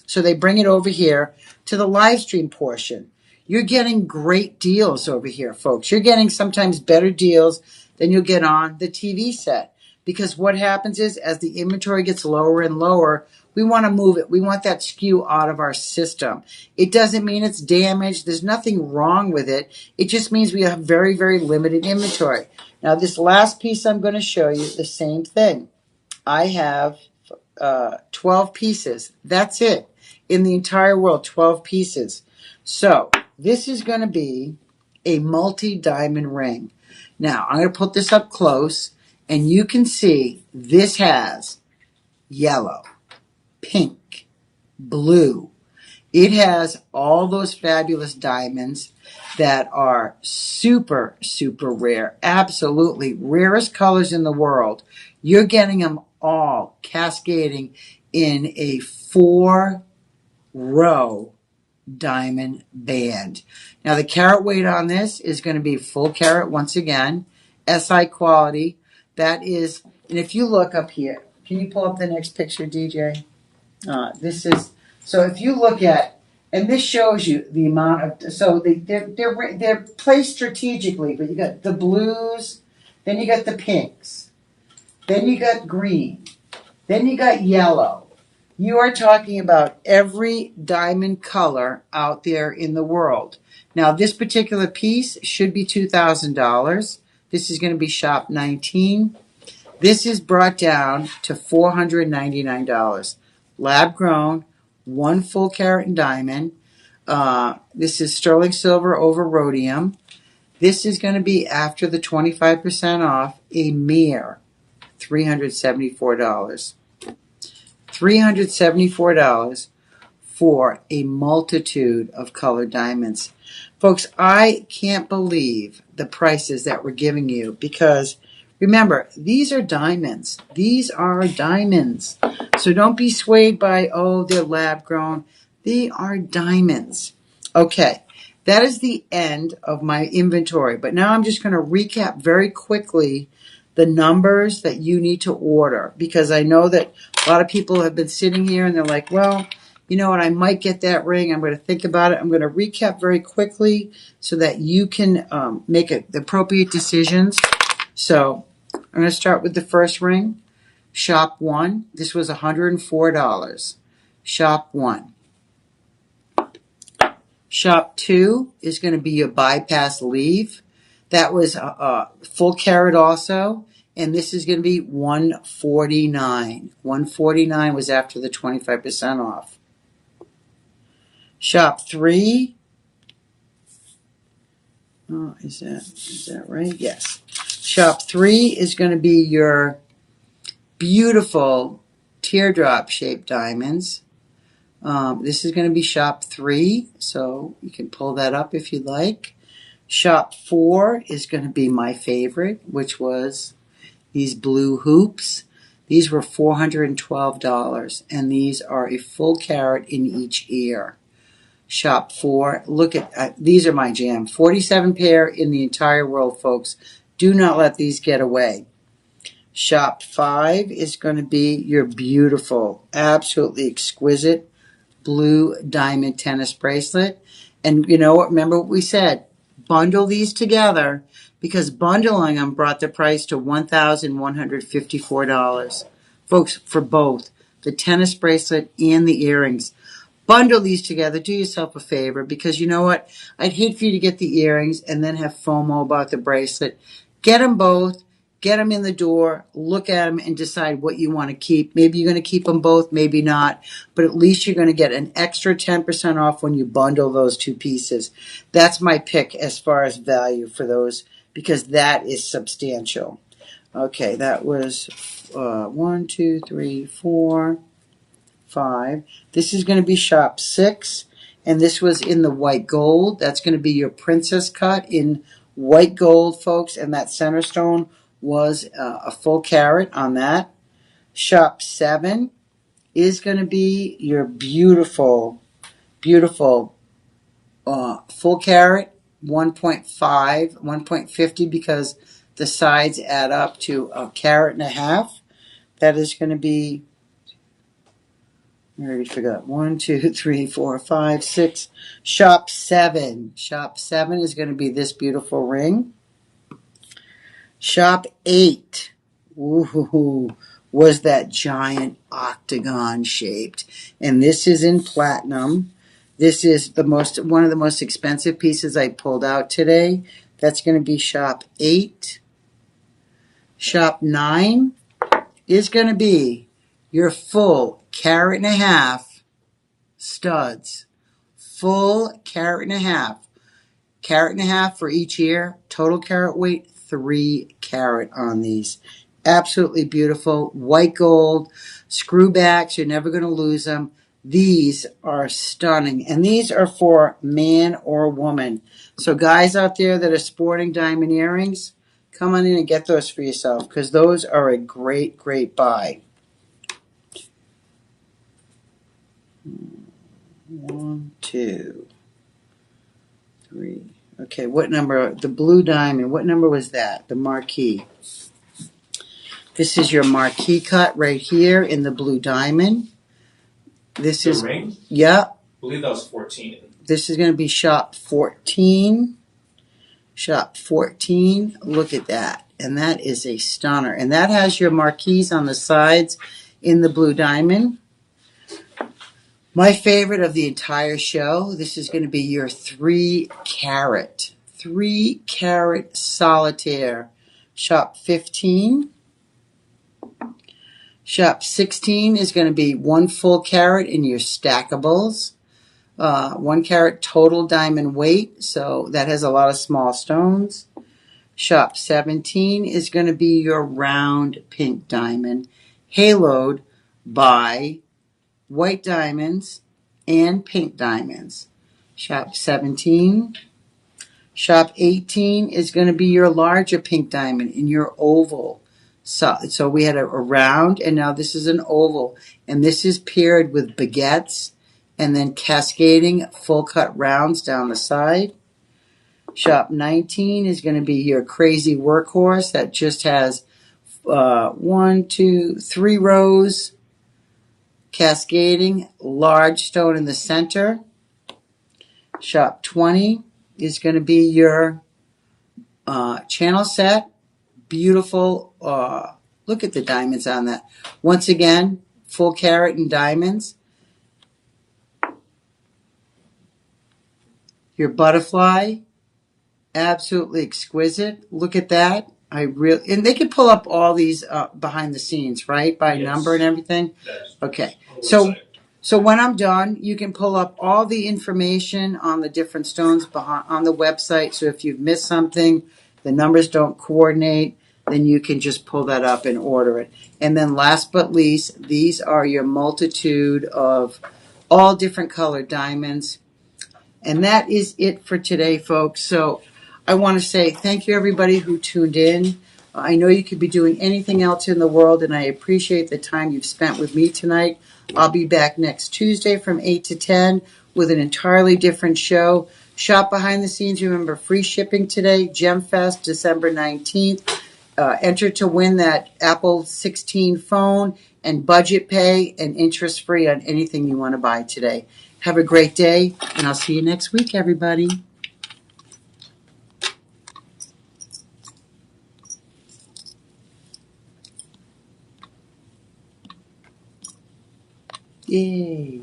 So they bring it over here to the live stream portion. You're getting great deals over here, folks. You're getting sometimes better deals than you'll get on the TV set. Because what happens is, as the inventory gets lower and lower, we want to move it. We want that SKU out of our system. It doesn't mean it's damaged. There's nothing wrong with it. It just means we have very, very limited inventory. Now, this last piece I'm going to show you, the same thing. I have 12 pieces. That's it. In the entire world, 12 pieces. So this is going to be a multi-diamond ring. Now, I'm going to put this up close, and you can see this has yellow, pink, blue. It has all those fabulous diamonds that are super, super rare. Absolutely rarest colors in the world. You're getting them all cascading in a 4-row diamond band. Now the carat weight on this is going to be full carat once again, SI quality. That is, and if you look up here, can you pull up the next picture, DJ? This is, so if you look at, and this shows you the amount of, so they're placed strategically, but you got the blues, then you got the pinks, then you got green, then you got yellow. You are talking about every diamond color out there in the world. Now, this particular piece should be $2,000. This is going to be shop 19. This is brought down to $499. Lab grown, 1 full carat in diamond. This is sterling silver over rhodium. This is going to be, after the 25% off, a mere $374. $374 for a multitude of colored diamonds. Folks, I can't believe the prices that we're giving you because, remember, these are diamonds. These are diamonds. So don't be swayed by, oh, they're lab grown. They are diamonds. Okay, that is the end of my inventory. But now I'm just going to recap very quickly the numbers that you need to order, because I know that a lot of people have been sitting here and they're like, well, you know what, I might get that ring. I'm going to think about it. I'm going to recap very quickly so that you can make the appropriate decisions. So I'm going to start with the first ring. Shop 1. This was $104. Shop 1. Shop 2 is going to be your bypass leaf. That was full carat also. And this is going to be $149. $149 was after the 25% off. Shop 3. Oh, is that right? Yes. Shop 3 is going to be your beautiful teardrop shaped diamonds. This is going to be shop 3, so you can pull that up if you'd like. Shop 4 is going to be my favorite, which was these blue hoops. These were $412, and these are a full carat in each ear. Shop 4, look at, these are my jam. 47 pair in the entire world, folks. Do not let these get away. Shop 5 is going to be your beautiful, absolutely exquisite blue diamond tennis bracelet. And you know what? Remember what we said. Bundle these together, because bundling them brought the price to $1,154. Folks, for both the tennis bracelet and the earrings. Bundle these together. Do yourself a favor, because you know what? I'd hate for you to get the earrings and then have FOMO about the bracelet. Get them both. Get them in the door, look at them, and decide what you want to keep. Maybe you're going to keep them both, maybe not. But at least you're going to get an extra 10% off when you bundle those two pieces. That's my pick as far as value for those, because that is substantial. Okay, that was 1, 2, 3, 4, 5. This is going to be shop 6. And this was in the white gold. That's going to be your princess cut in white gold, folks. And that center stone was a full carat on that. Shop 7 is going to be your beautiful, beautiful full carat, 1.5, 1.50, because the sides add up to a carat and a half. That is going to be, I already forgot, 1, 2, 3, 4, 5, 6. Shop 7. Shop 7 is going to be this beautiful ring. Shop 8, ooh, was that giant octagon shaped. And this is in platinum. This is one of the most expensive pieces I pulled out today. That's going to be shop 8. Shop 9 is going to be your full carat and a half studs. Full carat and a half. Carat and a half for each ear. Total carat weight, 3 carat on these. Absolutely beautiful. White gold. Screwbacks. You're never going to lose them. These are stunning. And these are for man or woman. So guys out there that are sporting diamond earrings, come on in and get those for yourself, because those are a great, great buy. 1, 2, 3. Okay, what number? The blue diamond. What number was that? The marquee. This is your marquee cut right here in the blue diamond. This the is ring? Yeah. I believe that was 14. This is going to be shop 14. Shop 14. Look at that. And that is a stunner. And that has your marquees on the sides in the blue diamond. My favorite of the entire show, this is going to be your 3 carat. 3 carat solitaire. Shop 15. Shop 16 is going to be 1 full carat in your stackables. 1 carat total diamond weight, so that has a lot of small stones. Shop 17 is going to be your round pink diamond, haloed by white diamonds and pink diamonds. Shop 17. Shop 18 is going to be your larger pink diamond in your oval. So we had a round, and now this is an oval. And this is paired with baguettes and then cascading full cut rounds down the side. Shop 19 is going to be your crazy workhorse that just has 1, 2, 3 rows, cascading, large stone in the center. Shop 20 is going to be your channel set. Beautiful. Look at the diamonds on that. Once again, full carat and diamonds. Your butterfly, absolutely exquisite. Look at that. And they can pull up all these behind the scenes, right? By number and everything. Okay. So when I'm done, you can pull up all the information on the different stones on the website. So if you've missed something, the numbers don't coordinate, then you can just pull that up and order it. And then last but least, these are your multitude of all different colored diamonds. And that is it for today, folks. So I want to say thank you, everybody who tuned in. I know you could be doing anything else in the world, and I appreciate the time you've spent with me tonight. I'll be back next Tuesday from 8 to 10 with an entirely different show. Shop behind the scenes. Remember, free shipping today. GemFest, December 19th. Enter to win that Apple 16 phone and budget pay and interest free on anything you want to buy today. Have a great day, and I'll see you next week, everybody. Yay.